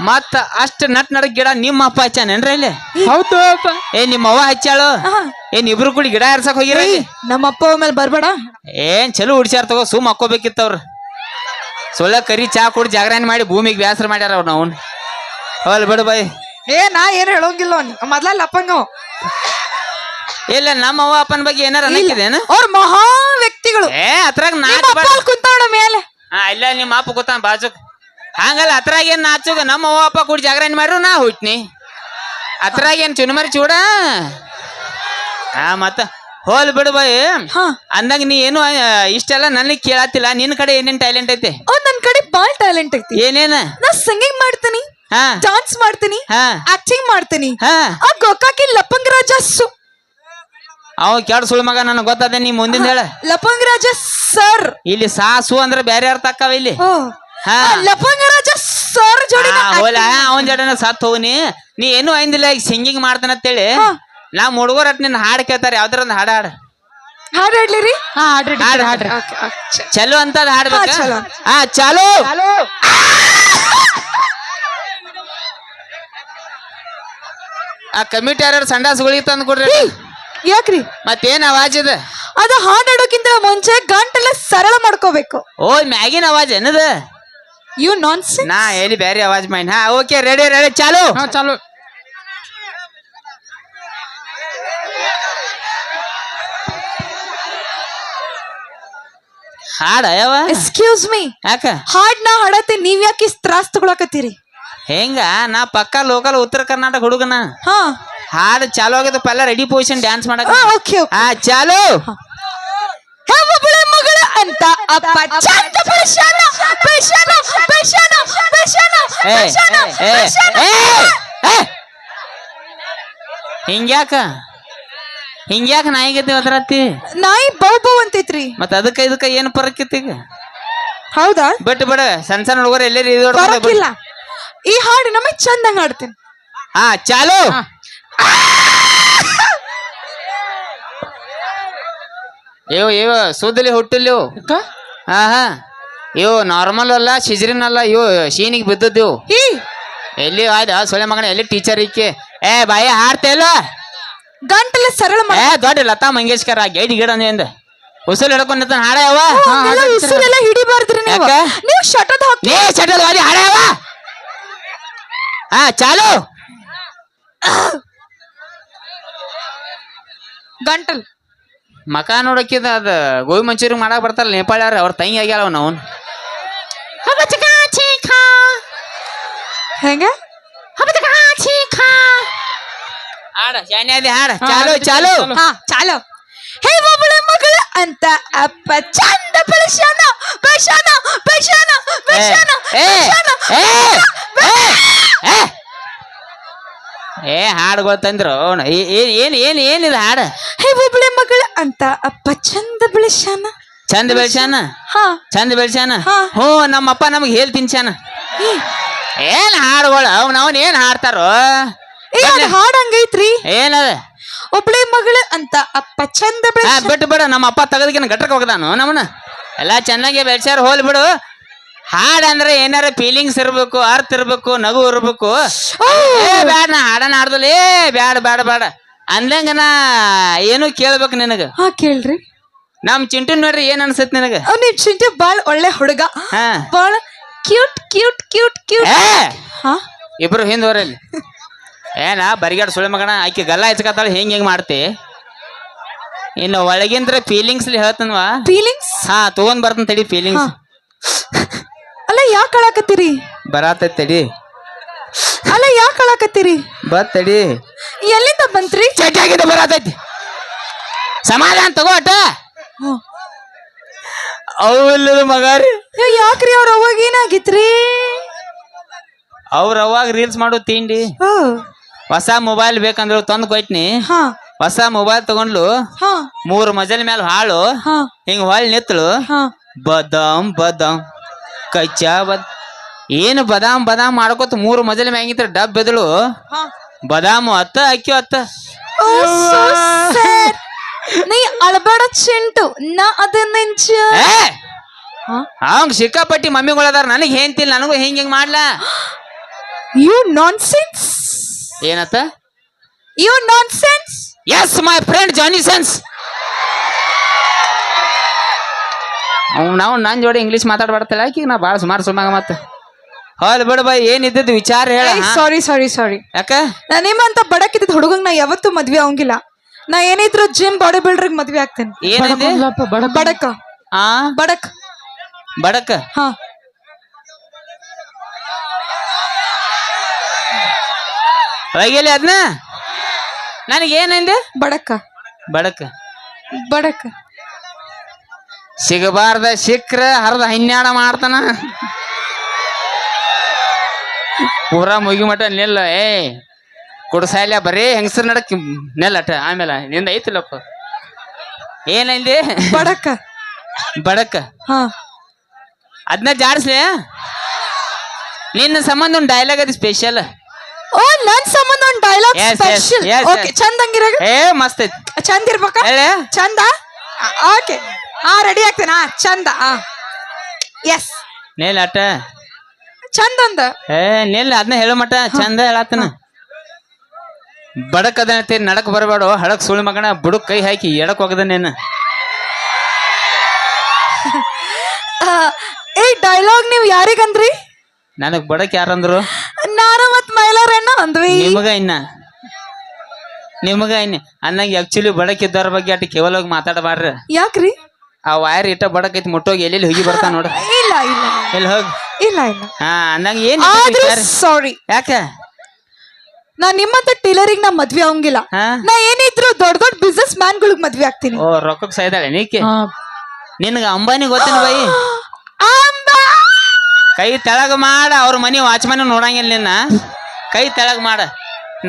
ಮತ್ತ ಅಷ್ಟ ನಟ್ ನಡಕ್ ಗಿಡ ನಿಮ್ಮ ಅಪ್ಪ ಹಚ್ಚಾನೇನ್ರಿ ಇಲ್ಲಿ ಹೌದು ನಿಮ್ಮ ಅವ್ವ ಹಚ್ಚಾಳು ಇಬ್ರು ಕೂಡಿ ಗಿಡ ಹರ್ಸಕ್ ಹೋಗಿರಿ ನಮ್ಮ ಅಪ್ಪ ಮೇಲೆ ಬರ್ಬೇಡ ಏನ್ ಚಲೋ ಹುಡ್ಸ್ಯಾರ ತಗೋ ಸುಮ್ ಹಾಕೋಬೇಕಿತ್ತವ್ರ ಸೊಳ್ಳ ಕರಿ ಚಾ ಕುಡಿ ಜಾಗರಣೆ ಮಾಡಿ ಭೂಮಿಗೆ ಬ್ಯಾಸರ ಮಾಡ್ಯಾರ ಅವ್ರು ನಾವು ಅವಲ್ ಬಿಡು ಬಾಯ್ ನಾ ಏನ್ ಹೇಳೋಂಗಿಲ್ಲ ಮೊದ್ಲ ಲಪ್ಪಂಗ ಇಲ್ಲ ನಮ್ಮ ಅವ್ವ ಅಪ್ಪನ ಬಗ್ಗೆ ಏನಾರ ಅನ್ನಕ್ಕಿದೇನ ಅವ್ರ ಮಹಾ ವ್ಯಕ್ತಿಗಳು ಅದ್ರಾಗ ಕುಂತಾಳ ಮೇಲೆ ಇಲ್ಲ ನಿಮ್ಮ ಅಪ್ಪ ಕೂತಾನ ಬಾಜುಕ್ ಹಂಗಲ್ಲ ಅದ್ರಾಗ ಏನ್ ನಾಚುಗ ನಮ್ಮ ಅವ್ವ ಅಪ್ಪ ಕೂಡಿ ಜಾಗರಣೆ ಮಾಡ್ರು ನಾ ಹುಟ್ನಿ ಅದ್ರಾಗ ಏನ್ ಚುನುಮರಿ ಚೂಡ ಮತ್ತ ಹೋಲ್ ಬಿಡು ಬಾಯ್ ಹಾ ಅಂದಂಗ ನೀ ಏನು ಇಷ್ಟೆಲ್ಲ ನನಗ್ ಕೇಳತ್ತಿಲ್ಲ ನಿನ್ ಕಡೆ ಏನೇನ್ ಟ್ಯಾಲೆಂಟ್ ಐತೆ ನನ್ ಕಡೆ ಬಾಳ್ ಟ್ಯಾಲೆಂಟ್ ಐತಿ. ಏನೇನ ನಾ ಸಿಂಗಿಂಗ್ ಮಾಡ್ತೀನಿ, ಹಾ ಡಾನ್ಸ್ ಮಾಡ್ತೀನಿ, ಹಾ ಆಕ್ಟಿಂಗ್ ಮಾಡ್ತೀನಿ. ಹಾ ಆ ಗೋಕಾಕಿ ಲಪಂಗ್ ರಾಜ ಅವ ಕೆಡ್ ಸುಳ್ ಮಗ ನನಗ್ ಗೊತ್ತದ ನೀ ಮುಂದಿನ ಹೇಳ ಲಪಂಗ್ ರಾಜ ಸರ್. ಇಲ್ಲಿ ಸಾಸು ಅಂದ್ರೆ ಬೇರೆ ಅರ್ಥ ಅಕ್ಕಾವ ಇಲ್ಲಿ ಹಾ ಲಪಂಗ ರಾಜ ಸರ್ ಜೋಡಿ ನಾ ಹೋಲ ಅವನ್ ಜಡನ ಸತ್ ಹೋಗ್ನಿ ನೀ ಏನು ಐಂದಿಲ್ಲ ಈಗ ಸಿಂಗಿಂಗ್ ಮಾಡ್ತಾನ ಅಂತೇಳಿ ಹಾ. ನಾ ಹುಡುಗರ ನಿನ್ನ ಹಾಡ್ ಕೇಳ್ತಾರೆ ಯಾವ್ದಾರ ಒಂದು ಹಾಡ ಹಾಡ ಹಾಡ್ ಹಾಡ್ಲಿರಿ. ಹಾ ಹಾಡ್ರಿ ಹಾಡ್ ಹಾಡ್ರಿ ಚಲೋ ಅಂತ ಹಾಡ್ಬೇಕ ಹಾ, ಚಲೋ. ಹಾ ಚಾಲು ಆ ಕಮಿಟಿ ಯಾರು ಸಂಡಾಸ್ಗಳಿಗೆ ತಂದು ಕೊಡ್ರಿ ಯಾಕ್ರಿ? ಮತ್ತೇನ್ ಅವಾಜ್ ಇದೆ ಅದ ಹಾಡ್ ಹಾಡೋಕ್ಕಿಂತ ಮುಂಚೆ ಗಂಟೆಲ್ಲ ಸರಳ ಮಾಡ್ಕೋಬೇಕು. ಓ ಮ್ಯಾಗಿನ ಅವಾಜ್ ಏನದ ಯು ನಾನ್ಸೆನ್ಸ್. ನಾ ಎಲ್ಲಿ ಬೇರೆ ಅವಾಜ್ ಮೈನ್ ಹಾ ಓಕೆ ರೆಡಿ ರೆಡಿ ಚಾಲು ಹಾ ಚಾಲು. ಹಾಡ ಯಾವ ಎಕ್ಸ್ಕ್ಯೂಸ್ ಮೀ, ಯಾಕ ಹಾಡ್ನ ಹಾಡತ್ತೆ ನೀವ್ ಯಾಕೆ ಇಷ್ಟ್ ತ್ರಾಸ್ ತಗೊಳಕತ್ತೀರಿ? ಹೆಂಗ ನಾ ಪಕ್ಕ ಲೋಕಲ್ ಉತ್ತರ ಕರ್ನಾಟಕ ಹುಡುಗನ ಹಾ ಹಾಡು ಚಾಲು ಆಗಿದ್ದಪ್ಪ ಎಲ್ಲ ರೆಡಿ ಪೊಸಿಷನ್ ಡ್ಯಾನ್ಸ್ ಮಾಡಕ ಓಕೆ. ಹಾ ಚಾಲು ಒಬ್ಬಳೆ ಮಗಳ ಅಂತ ಅಪ್ಪ ಚಂದ ಬೆಳ್ಸ್ಯಾನ, ಬೆಳ್ಸ್ಯಾನ, ಬೆಳ್ಸ್ಯಾನ, ಬೆಳ್ಸ್ಯಾನ, ಏ ಬೆಳ್ಸ್ಯಾನ, ಏ ಬೆಳ್ಸ್ಯಾನ. ಏ ಹಿಂಗ್ಯಾಕ ನಾಯಿಗತಿ ಒದರತ್ತಿ ನಾಯಿ ಬೌ ಬೌ ಅಂತೈತ್ರಿ. ಮತ್ತ ಅದಕ್ಕ ಇದಕ್ಕ ಏನ್ ಪರಕ್ ಇತ್ತು ಈಗ ಹೌದಾ? ಬಿಟ್ಟು ಬಿಡ ಸಣ್ಣ ಸಣ್ಣ ಹುಡುಗರು ಎಲ್ಲೇರಿ ಬರಕಿಲ್ಲ. ಈ ಹಾಡು ನಮಗ್ ಚಂದಂಗ ಹಾಡ್ತೇನೆ. ಹಾ ಚಾಲು ಇವ ಸುದ್ದಲಿ ಹುಟ್ಟಿಲ್ಲ ಹಾ ಹಾ ಇವು ನಾರ್ಮಲ್ ಅಲ್ಲ ಸಿಜರಿನ್ ಅಲ್ಲ ಇವು ಶೀನಿಗೆ ಬಿದ್ದದ್ದು ಈ ಎಲ್ಲಿ ಆಯ್ದ ಸೊಳ್ಳೆ ಮಗನ ಎಲ್ಲಿ ಟೀಚರ್ ಇಕ್ಕಿ ಏ ಬಾಯಿ ಹಾಡ್ತಾ ಇಲ್ಲ ಗಂಟೆಲ್ಲ ಸರಳ ಏ ದೊಡ್ಡ ಲತಾ ಮಂಗೇಶ್ಕರ್ ಗೈಡ್ ಗಿಡ ಅಂದ ಉಸುಲ್ ಹಿಡ್ಕೊಂಡ ಹಾಡ ಯಾವ ಉಸಿರೆಲ್ಲ ಹಿಡಿಬಾರ್ದ್ರಿ ನೀವು. ಯಾಕ? ನೀವು ಶಟದ್ ಹಾಕಿ ನೀ ಚಟಲ್ ವಾದಿ ಹಾಡ ಯಾವ ಹಾ ಚಾಲು ಗಂಟಲ್ ಮಕ ನೋಡಕ್ಕಿದ ಅದ ಗೋಬಿ ಮಂಚೂರಿ ಮಾಡಕ್ ಬರ್ತಾರಲ್ಲ ನೇಪಾಳ್ಯಾರ ಅವ್ರ ತಂಗಿ ಆಗ್ಯಾಳ ನಾವು ಹೆಂಗ ಹಾಡ ಶಾನ್ಯಾದಿ ಹಾಡ ಚಾಲು ಚಾಲು ಹಾ ಚಾಲು. ಹೇ ಒಬ್ಬಳೆ ಮಗಳ ಅಂತ ಅಪ್ಪ ಚಂದ ಬೆಳ್ಸ್ಯಾನ, ಬೆಳ್ಸ್ಯಾನ, ಬೆಳ್ಸ್ಯಾನ, ಬೆಳ್ಸ್ಯಾನ, ಬೆಳ್ಸ್ಯಾನ. ಏ ಹಾಡುಗಳು ತಂದ್ರು ಏನ್ ಏನ್ ಏನಿದೆ ಹಾಡ ಹೇ ಒಬ್ಬಳೆ ಮಗಳ ಅಂತ ಅಪ್ಪ ಚಂದ ಬೆಳ್ಸ್ಯಾನ, ಚಂದ ಬೆಳ್ಸ್ಯಾನ ಹಾ ಚಂದ ಬೆಳ್ಸ್ಯಾನ ಹಾ. ಹ್ಞೂ ನಮ್ಮಪ್ಪ ನಮಗ್ ಹೇಳ್ ತಿನ್ಸ್ಯಾನ ಏನ್ ಹಾಡುಗಳು ಅವ್ನ ಏನ್ ಹಾಡ್ತಾರೋ ಏ ಅದ್ ಹಾಡ್ ಹಂಗೈತ್ರಿ. ಏನದ ಒಬ್ಬಳೆ ಮಗಳ ಅಂತ ಅಪ್ಪ ಚಂದ ಹಾ ಬೆಳ್ಸ್ಯಾನ. ಬಿಟ್ಟು ಬಿಡು ನಮ್ಮ ಅಪ್ಪ ತೆಗದಕಿನ ಗಟ್ಟಕ್ಕೆ ಹೋಗದಾನು ನಮ್ಮನ ಎಲ್ಲಾ ಚೆನ್ನಾಗಿ ಬೆಳ್ಸ್ಯಾರ ಹೋಲ್ ಬಿಡು ಹಾಡ್ ಅಂದ್ರೆ ಏನಾರ ಫೀಲಿಂಗ್ಸ್ ಇರ್ಬೇಕು ಅರ್ಥ ಇರ್ಬೇಕು ನಗು ಇರ್ಬೇಕು ಏ ಬ್ಯಾಡ ನಾ ಹಾಡನ ಹಾಡ್ದಲ್ಲ ಏ ಬ್ಯಾಡ ಬ್ಯಾಡ ಬ್ಯಾಡ ಅಂದಂಗ ನಾ ಏನು ಕೇಳ್ಬೇಕು ನಿನಗ ಹಾ ಕೇಳ್ರಿ. ನಮ್ ಚಿಂಟು ನೋಡ್ರಿ ಏನ್ ಅನ್ಸತ್ ನಿನಗ ಅವ್ನ ಚಿಂಟು ಬಾಳ್ ಒಳ್ಳೆ ಹುಡುಗ, ಹಾ ಬಾಳ ಕ್ಯೂಟ್ ಕ್ಯೂಟ್ ಕ್ಯೂಟ್ ಕ್ಯೂಟ್. ಏ ಹಾ ಇಬ್ರು ಹಿಂದೋರಲ್ಲಿ ಏನ ಬರಿಗಾಡ್ ಸುಳಿ ಮಗನ ಆಕಿ ಗಲ್ಲ ಹಚ್ಕತ್ತಾಳ ಹೆಂಗ್ ಮಾಡ್ತಿ ಇನ್ನು ಒಳಗಿಂದ್ರ ಫೀಲಿಂಗ್ಸ್ ಹೇಳ್ತನ್ವಾ ಫೀಲಿಂಗ್ಸ್. ಹಾ ತಗೊಂಡ್ ಬರ್ತನ್ ತಡಿ ಫೀಲಿಂಗ್ಸ್ ಅಲ್ಲ ಯಾಕೆ ಅಳಾಕತ್ತೀರಿ? ಬರಾತೈತಿ ತಡಿ ಅಲ್ಲ ಯಾಕೆ ಅಳಾಕತ್ತೀರಿ? ಬತ್ ತಡಿ ಎಲ್ಲಿಂದ ಬಂತ್ರಿ? ಚಟಾಗಿದ ಬರಾತೈತಿ ಸಮಾಧಾನ ತಗೋ ಅಟ ಅವಿಲ್ಲದ ಮಗಾರಿ ಯಾಕ್ರಿ ಅವ್ರ ಅವಾಗ ಏನಾಗಿತ್ರಿ? ಅವ್ರ ಅವಾಗ ರೀಲ್ಸ್ ಮಾಡೋ ತಿಂಡಿ ಓ ಹೊಸ ಮೊಬೈಲ್ ಬೇಕಂದ್ರು ತಂದು ಕೊಟ್ನಿ ಹಾ ಹೊಸ ಮೊಬೈಲ್ ತಗೊಂಡ್ಲು ಹಾ 3 ಮಜಲ್ ಮೇಲೆ ಹಾಳು ಹಾ ಹಿಂಗ ಹೊಳ್ ನಿತ್ಳು ಹಾ ಬದಾಮ್ ಬದಾಮ್ ಕಚ್ಚಾ ಏನು ಬದಾಮ್ ಬದಾಮ್ ಮಾಡ್ಕೊತ 3 ಮಜಲ್ ಮ್ಯಾಗಿತ್ರ ಡಬ್ ಬೆದಳು ಹಾ. ಬದಾಮು ಅತ್ತ ಅಕ್ಕಿ ಅತ್ತ ಓ ಸೋ ಸ್ಯಾಡ್. ನೀ ಅಳಬೇಡ ಚಿಂಟು, ನಾ ಅದನ್ನ ಅವಂಗ ಸಿಕ್ಕಾಪಟ್ಟಿ ಮಮ್ಮಿಗಳದಾರ ನನಗ್ ಹೇಂತಿಲ್ಲ ನನಗೂ ಹಿಂಗ್ ಹಿಂಗ್ ಮಾಡ್ಲಾ ಯು ನಾನ್ಸೆನ್ಸ್. ಏನತ್ತ you nonsense. Yes my friend Johnny sense ನಾವು ನನ್ ಜೋಡಿ ಇಂಗ್ಲೀಷ್ ಮಾತಾಡ್ಬಾರ್ದಲ್ಲ ಆಕಿ ನಾ ಬಾಳ ಸುಮಾರು ಮತ್ತ ಹೌದ್ ಬಿಡ ಬಾಯ್ ಏನಿದ್ದದ್ದು ವಿಚಾರ ಹೇಳ ಸಾರಿ ಸಾರಿ ಸಾರಿ. ಯಾಕ ನಾ ನಿಮ್ಮಂತ ಬಡಕಿದ್ದ ಹುಡುಗಂಗ್ ನಾ ಯಾವತ್ತೂ ಮದ್ವೆ ಆಗಂಗಿಲ್ಲ. ನಾ ಏನಿದ್ರು ಜಿಮ್ ಬಾಡಿ ಬಿಲ್ಡರ್ ಮದ್ವೆ ಆಗ್ತೇನೆ. ಏನಂದೆ ಬಡಕ ಆ ಬಡಕ್ ಬಡಕ ಹಾ ಹೋಗಿಲ್ಲ ಅದ್ನ ನನಗೇನಂದೆ ಬಡಕ ಬಡಕ ಬಡಕ ಸಿಗಬಾರ್ದ ಸಿಕ್ರ ಹರಿದ ಹನ್ಯಾಡ ಮಾಡ್ತಾನ ಪೂರಾ ಮುಗಿ ಮಟ ನಿಲ್ಲ ಕುಡ್ಸಾಯ್ಲ ಬರೀ ಹೆಂಗಸರ್ ನಡಕ್ ನೆಲ್ಲಟ ಆಮೇಲೆ ನಿಂದ ಐತಿಲ್ಲಪ್ಪ ಏನಂದಿ ಬಡಕ ಬಡಕ ಹಾ ಅದನ್ನ ಜಾಡ್ಸ್ಲಿ ನಿನ್ನ ಸಂಬಂಧ ಒಂದು ಡೈಲಾಗ್ ಅದು ಸ್ಪೆಷಲ್ ಓ ನನ್ ಸಂಬಂಧ ಒಂದು dialogue Yes, yes, special yes, okay yes. ಚಂದಂಗಿರ ಮಸ್ತ್ ಐತಿ ಚಂದ ಇರ್ಬೇಕಾ ಹೇಳೆ ಚಂದ ಓಕೆ ರೆಡಿ ಆಗ್ತೇನಾ ಚಂದ ಎಸ್ ನೇಲ್ ಅಟ ಚಂದ ಅಂದ ನಿಲ್ಲ ಅದನ್ನ ಹೇಳೋ ಮಟ ಚಂದ ಹೇಳತ್ತನ ಬಡಕ್ ಅದಂತೆ ನಡಕ್ ಬರಬೇಡ ಹಳಕ್ ಸುಳಿ ಮಗನ ಬುಡಕ್ ಕೈ ಹಾಕಿ ಎಡಕ್ ಹೋಗದ ನೇನ ಈ ಡೈಲಾಗ್ ನೀವ್ ಯಾರಿಗಂದ್ರಿ ನನಗ್ ಬಡಕ್ ಯಾರಂದ್ರು ನಾನು ಮತ್ ಮೈಲಾರಣ್ಣ ಅಂದ್ವಿ ನಿಮಗ ಇನ್ನ ಅನ್ನಂಗ ಆಕ್ಚುಲಿ ಬಡಕ್ ಇದ್ದವ್ರ ಬಗ್ಗೆ ಅಟ್ ಕೇವಲವಾಗಿ ಮಾತಾಡಬಾರ್ರ ಯಾಕ್ರಿ ಆ ವೈರ್ ಇಟ್ಟ ಬಡಕ್ ಐತಿ ಮುಟ್ಟೋಗಿ ಎಲ್ಲೆಲ್ಲಿ ಹೋಗಿ ಬರ್ತಾ ನೋಡ ಇಲ್ಲ ಇಲ್ಲ ಎಲ್ಲಿ ಹೋಗ್ ಇಲ್ಲ ಇಲ್ಲ ಹಾ ಅನ್ನಂಗ ಏನ್ ಆದ್ರೂ ಸಾರಿ ಯಾಕ ನಾ ನಿಮ್ಮಂತ ಟೀಲರಿಂಗ್ ನಾ ಮದ್ವೆ ಆಗಂಗಿಲ್ಲ ಹಾ ನಾ ಏನಿದ್ರು ದೊಡ್ಡ ದೊಡ್ಡ ಬಿಸ್ನೆಸ್ ಮ್ಯಾನ್ ಗಳಿಗೆ ಮದ್ವೆ ಆಗ್ತೀನಿ ಓ ರೊಕ್ಕಕ್ ಸಾಯ್ದಾಳೆ ನೀಕೆ ನಿನಗ ಅಂಬಾನಿ ಗೊತ್ತೇನ ಬೈ ಅಂಬಾ! ಕೈ ತೆಳಗ ಮಾಡ ಅವ್ರ ಮನಿ ವಾಚ್ಮನ್ ನೋಡಂಗಿಲ್ಲ ನಿನ್ನ ಕೈ ತೆಳಗ ಮಾಡ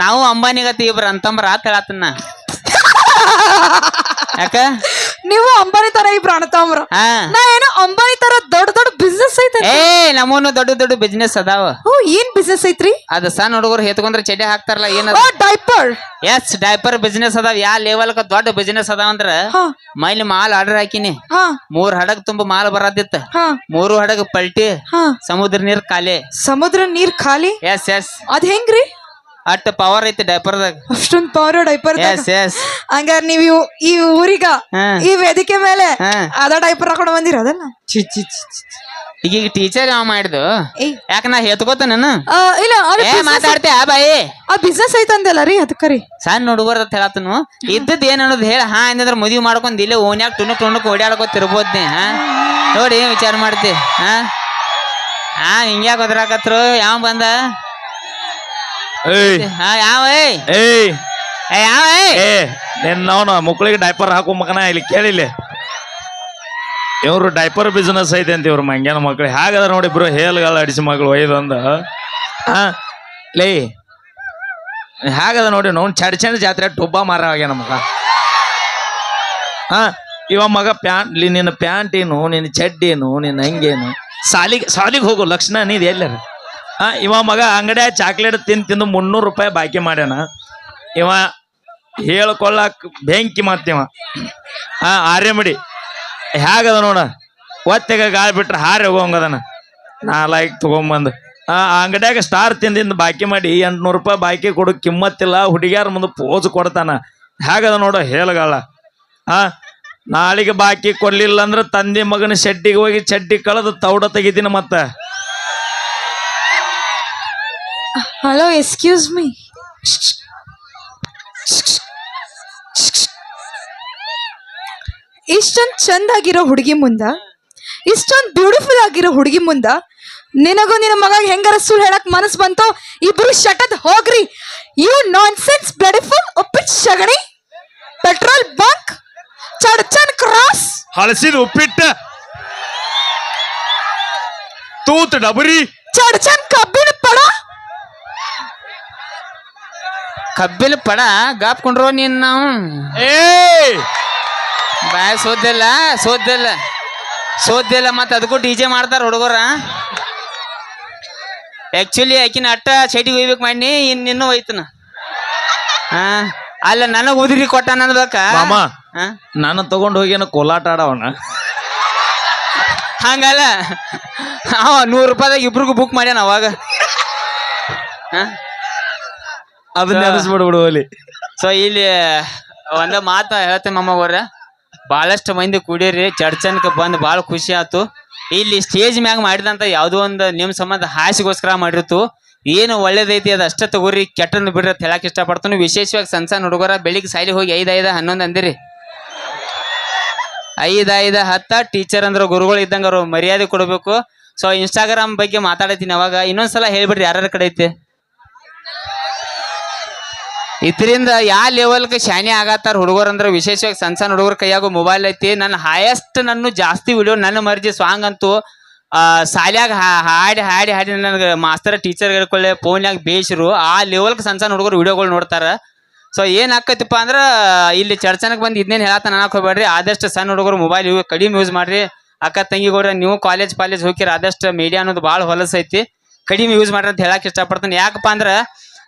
ನಾವು ಅಂಬಾನಿಗತಿ ಇಬ್ರ ಅಂತಂಬ್ರ ಆತ ಹೇಳತ್ತನ್ನ ಯಾಕ ನೀವು ಅಂಬಾನಿ ತರ ಇಬ್ರು ಅಣ್ಣತಾಮ್ರ ಹಾ ನಾ ಏನೋ ಅಂಬಾನಿ ತರ ದೊಡ್ಡ ದೊಡ್ಡ ಬಿಸ್ನೆಸ್ ಐತೆ ನಮ್ಮನ್ನು ದೊಡ್ಡ ದೊಡ್ಡ ಬಿಸ್ನೆಸ್ ಅದಾವ ಓ ಏನ್ ಬಿಸ್ನೆಸ್ ಐತ್ರಿ ಅದ ಸಣ್ಣ ಹುಡುಗರು ಹೆತ್ಕೊಂಡ್ರೆ ಚಡ್ಡಿ ಹಾಕ್ತಾರಲ್ಲ ಏನದ ಓ ಡೈಪರ್ ಎಸ್ ಡೈಪರ್ ಬಿಸ್ನೆಸ್ ಅದಾವ ಯಾ ಲೆವೆಲ್ಕ ದೊಡ್ಡ ಬಿಸ್ನೆಸ್ ಅದಾವ ಅಂದ್ರ ಹಾ ಮೈಲಿ ಮಾಲ್ ಆರ್ಡರ್ ಹಾಕಿನಿ ಹಾ 3 ಹಡಗ್ ತುಂಬ ಮಾಲ್ ಬರದಿತ್ತ ಹಾ 3 ಹಡಗ್ ಪಲ್ಟಿ ಹಾ ಸಮುದ್ರ ನೀರ್ ಖಾಲಿ ಸಮುದ್ರ ನೀರ್ ಖಾಲಿ ಎಸ್ ಎಸ್ ಅದ್ ಹೆಂಗ್ರಿ ಅಟ್ ಪವರ್ ಐತಿ ಡೈಪರ್ದಾಗ ಅಷ್ಟೊಂದ್ ಪವರ್ ಡೈಪರ್ ಎಸ್ ಎಸ್ ಹಂಗಾರ ನೀವ್ ಈ ಊರಿಗ ಈ ವೇದಿಕೆ ಮೇಲೆ ಅದ ಡೈಪರ್ ಹಾಕೊಂಡು ಬಂದಿರೋದಲ್ಲ ಈಗ ಟೀಚರ್ ಯಾವ ಮಾಡಿದ್ದು ಏಯ್. ಯಾಕ ನಾ ಹೆತ್ಕೋತ ನಾನು ಇಲ್ಲ ಅದು ಮಾತಾಡ್ತೆ ಬಾಯಿ ಆ ಬಿಸ್ನೆಸ್ ಐತಂದಲ್ಲ ರೀ ಅದಕ್ಕರಿ ಸಣ್ಣ ಹುಡುಗರ ಹೇಳತ್ತನು ಇದ್ದದ್ ಏನ್ ಅನ್ನೋದು ಹೇಳ ಹಾ ಏನಂದ್ರ ಮದ್ವಿ ಮಾಡ್ಕೊಂಡ್ ಇಲ್ಲೇ ಓನ್ಯಾಗ ಟುಣಕ್ ಓಡಾಡ್ಕೋತ ಇರ್ಬೋದ್ ನೀ ಹಾ ನೋಡಿ ಏನ್ ವಿಚಾರ ಮಾಡ್ತಿ ಹಾ ಹಾ ಹಿಂಗ್ಯಾಕ ಒದ್ರಾಕತ್ರು ಯಾವ ಬಂದ ಹಾ ಯಾವ ಯಾವ ನಿನ್ನ ಮಕ್ಕಳಿಗೆ ಡೈಪರ್ ಹಾಕೋ ಮಗನ ಇಲ್ಲಿ ಕೇಳಿಲ್ಲ ಇವ್ರು ಡೈಪರ್ ಬಿಸ್ನೆಸ್ ಐತೆ ಅಂತ ಇವ್ರು ಮಂಗ್ಯಾನ ಮಕ್ಳು ಹಾಗದ ನೋಡಿ ಇಬ್ರು ಹೇಲ್ಗಳ ಅಡಿಸಿ ಮಗಳು ಒಯ್ದಂದ ಹಾ ಲೇ ಹಾಗದ ನೋಡಿ ನೋನ್ ಚಡ್ಚಂಡ್ ಜಾತ್ರೆ ಟೊಬ್ಬ ಮಾರ ಆಗ್ಯಾನ ಮಗ ಹಾ ಇವ ಮಗ ಪ್ಯಾಂಟ್ ನಿನ್ನ ಪ್ಯಾಂಟ್ ಏನು ನಿನ್ನ ಚಡ್ಡೇನು ನಿನ್ನ ಹಂಗೇನು ಸಾಲಿಗೆ ಹೋಗು ಲಕ್ಷಣ ನೀದ್ ಎಲ್ಲರ ಹಾ ಇವ ಮಗ ಅಂಗಡಿಯಾಗ ಚಾಕ್ಲೇಟ್ ತಿಂದು 300 ರೂಪಾಯಿ ಬಾಕಿ ಮಾಡ್ಯಾನ ಇವ ಹೇಳ್ಕೊಳ್ಳಾಕ್ ಬೆಂಕಿ ಮಾಡ್ತೀವ ಹಾ ಆರ್ಯಮಡಿ ಹೇಗದ ನೋಡ ಒತ್ತೆಗ ಗಾಳಿ ಬಿಟ್ರೆ ಹಾರಿ ಹೋಗಂಗದನ ನಾಲ್ಕು ತಗೊಂಬಂದು ಆ ಅಂಗಡಿಯಾಗ ಸ್ಟಾರ್ ತಿಂದಿಂದ ಬಾಕಿ ಮಾಡಿ 800 ರೂಪಾಯಿ ಬಾಕಿ ಕೊಡು ಕಿಮ್ಮತ್ತಿಲ್ಲ ಹುಡುಗಿಯಾರ ಮುಂದೆ ಪೋಜ್ ಕೊಡ್ತಾನ ಹೇಗದ ನೋಡ ಹೇಳಗಾಳ ಹಾ ನಾಳೆಗೆ ಬಾಕಿ ಕೊಡ್ಲಿಲ್ಲ ಅಂದ್ರೆ ತಂದೆ ಮಗನ ಶೆಡ್ಡಿಗೆ ಹೋಗಿ ಚಡ್ಡಿ ಕಳೆದು ತೌಡ ತೆಗಿತೀನಿ ಮತ್ತ ಹಲೋ ಎಕ್ಸ್ಕ್ಯೂಸ್ ಮೀ ಇಷ್ಟೊಂದ್ ಚಂದ ಆಗಿರೋ ಹುಡುಗಿ ಮುಂದ ಇಷ್ಟೊಂದ್ ಬ್ಯೂಟಿಫುಲ್ ಆಗಿರೋ ಹುಡುಗಿ ಮುಂದ ನಿನಗೂ ನಿನ್ನ ಮಗ ಹೆಂಗಾರ ಸುಳ್ಳು ಹೇಳಕ್ ಮನಸ್ ಬಂತೋ ಇಬ್ರು ಶಟದ್ ಹೋಗ್ರಿ ಯು ನಾನ್ ಸೆನ್ಸ್ ಬ್ಯೂಟಿಫುಲ್ ಉಪ್ಪಿಟ್ಟು ಶಗಣಿ ಪೆಟ್ರೋಲ್ ಬಂಕ್ ಚಡ್ಚನ್ ಕ್ರಾಸ್ ಹಳಸಿದ ಉಪ್ಪಿಟ್ಟ ತೂತ್ ಡಬರಿ ಚಡ್ಚನ್ ಕಬ್ಬಿಣ ಪಡ ಕಬ್ಬಿನ ಪಡ ಗಾಪ್ಕೊಂಡ್ರು ನೀನ್ ನಾವು ಬಾಯ್ ಸೋದಿಲ್ಲ ಮತ್ತ ಅದಕ್ಕೂ ಡಿಜೆ ಮಾಡ್ತಾರ ಹುಡುಗರ ಆಕ್ಚುಲಿ ಆಕಿನ ಅಟ್ಟ ಚೈಟಿಗೆ ಒಯ್ಬೇಕು ಮಾಡಿ ಇನ್ನೂ ಒಯ್ತನ ಹಾ ಅಲ್ಲ ನನಗ್ ಉದುರಿ ಕೊಟ್ಟ ಅನ್ಬೇಕಾ ಮಾಮ ನಾನು ತಗೊಂಡ್ ಹೋಗಿ ಕೋಲಾಟ ಆಡವನ ಹಂಗಲ್ಲ ಅವ 100 ರೂಪಾಯಿದಾಗ ಇಬ್ರಿಗೂ ಬುಕ್ ಮಾಡ್ಯಾನ ಅವಾಗ ಅದನ್ನ ನೆನೆಸ್ಬಿಡ್ಬಿಡು ಅಲ್ಲಿ ಸೊ ಇಲ್ಲಿ ಒಂದ ಮಾತ ಹೇಳ್ತೇನೆ ಮಮ್ಮವ್ರ ಭಾಳಷ್ಟು ಮಂದಿ ಕೂಡಿರಿ ಚರ್ಚನ್ಕ ಬಂದು ಭಾಳ ಖುಷಿ ಆಯ್ತು ಇಲ್ಲಿ ಸ್ಟೇಜ್ ಮ್ಯಾಗ ಮಾಡಿದಂತ ಯಾವುದೋ ಒಂದು ನಿಮ್ಮ ಸಂಬಂಧ ಹಾಸಿಗೋಸ್ಕರ ಮಾಡಿರ್ತು ಏನು ಒಳ್ಳೇದೈತಿ ಅದು ಅಷ್ಟೇ ತಗೋರಿ ಕೆಟ್ಟನ್ನು ಬಿಡ್ರಿ ಅಂತ ಹೇಳಕ್ ಇಷ್ಟಪಡ್ತಾನು ವಿಶೇಷವಾಗಿ ಸಣ್ಣ ಹುಡುಗರ ಬೆಳಿಗ್ಗೆ ಸಾಲಿ ಹೋಗಿ 5, 5, 11 ಅಂದಿರಿ 5, 5, 10 ಟೀಚರ್ ಅಂದ್ರೆ ಗುರುಗಳು ಇದ್ದಂಗೆ ಅವ್ರು ಮರ್ಯಾದೆ ಕೊಡಬೇಕು. ಸೊ ಇನ್ಸ್ಟಾಗ್ರಾಮ್ ಬಗ್ಗೆ ಮಾತಾಡತೀನಿ ಅವಾಗ ಇನ್ನೊಂದ್ಸಲ ಹೇಳ್ಬಿಡ್ರಿ ಯಾರ್ಯಾರ ಕಡೆ ಐತಿ ಇದರಿಂದ ಯಾವ ಲೆವೆಲ್ಗೆ ಶಾನೆ ಆಗತ್ತಾರ ಹುಡುಗರು ಅಂದ್ರೆ ವಿಶೇಷವಾಗಿ ಸಣ್ಣ ಸಣ್ಣ ಹುಡುಗರ ಕೈಯಾಗ ಮೊಬೈಲ್ ಐತಿ. ನನ್ನ ಹೈಯೆಸ್ಟ್ ನಾನು ಜಾಸ್ತಿ ವಿಡಿಯೋ ನನ್ನ ಮರ್ಜಿ ಸಾಂಗ್ ಅಂತೂ ಶಾಲ್ಯಾಗ ಹಾಡಿ ಹಾಡಿ ಹಾಡಿ ನನಗೆ ಮಾಸ್ತರ್ ಟೀಚರ್ ಹೇಳ್ಕೊಳ್ಳಿ ಫೋನ್ಯಾಗ ಬೇಯಿಸ್ರು. ಆ ಲೆವೆಲ್ಗೆ ಸಣ್ಣ ಸಣ್ಣ ಹುಡುಗರು ವಿಡಿಯೋಗಳು ನೋಡ್ತಾರ. ಸೊ ಏನ್ ಆಕತಿಪ್ಪ ಅಂದ್ರೆ ಇಲ್ಲಿ ಚರ್ಚನಕ್ಕೆ ಬಂದು ಇದನ್ನೇನು ಹೇಳತ್ತ ನನಗೆ ಹೋಗ್ಬೇಡ್ರಿ. ಆದಷ್ಟು ಸಣ್ಣ ಹುಡುಗರು ಮೊಬೈಲ್ ಕಡಿಮೆ ಯೂಸ್ ಮಾಡ್ರಿ. ಅಕ್ಕ ತಂಗಿಗೌಡ್ರ ನೀವು ಕಾಲೇಜ್ ಹೋಗಿರ ಆದಷ್ಟು ಮೀಡಿಯಾ ಅನ್ನೋದು ಭಾಳ ಹೊಲಸೈತಿ, ಕಡಿಮೆ ಯೂಸ್ ಮಾಡ್ರಿ ಅಂತ ಹೇಳಕ್ ಇಷ್ಟಪಡ್ತೀನಿ. ಯಾಕಪ್ಪ ಅಂದ್ರೆ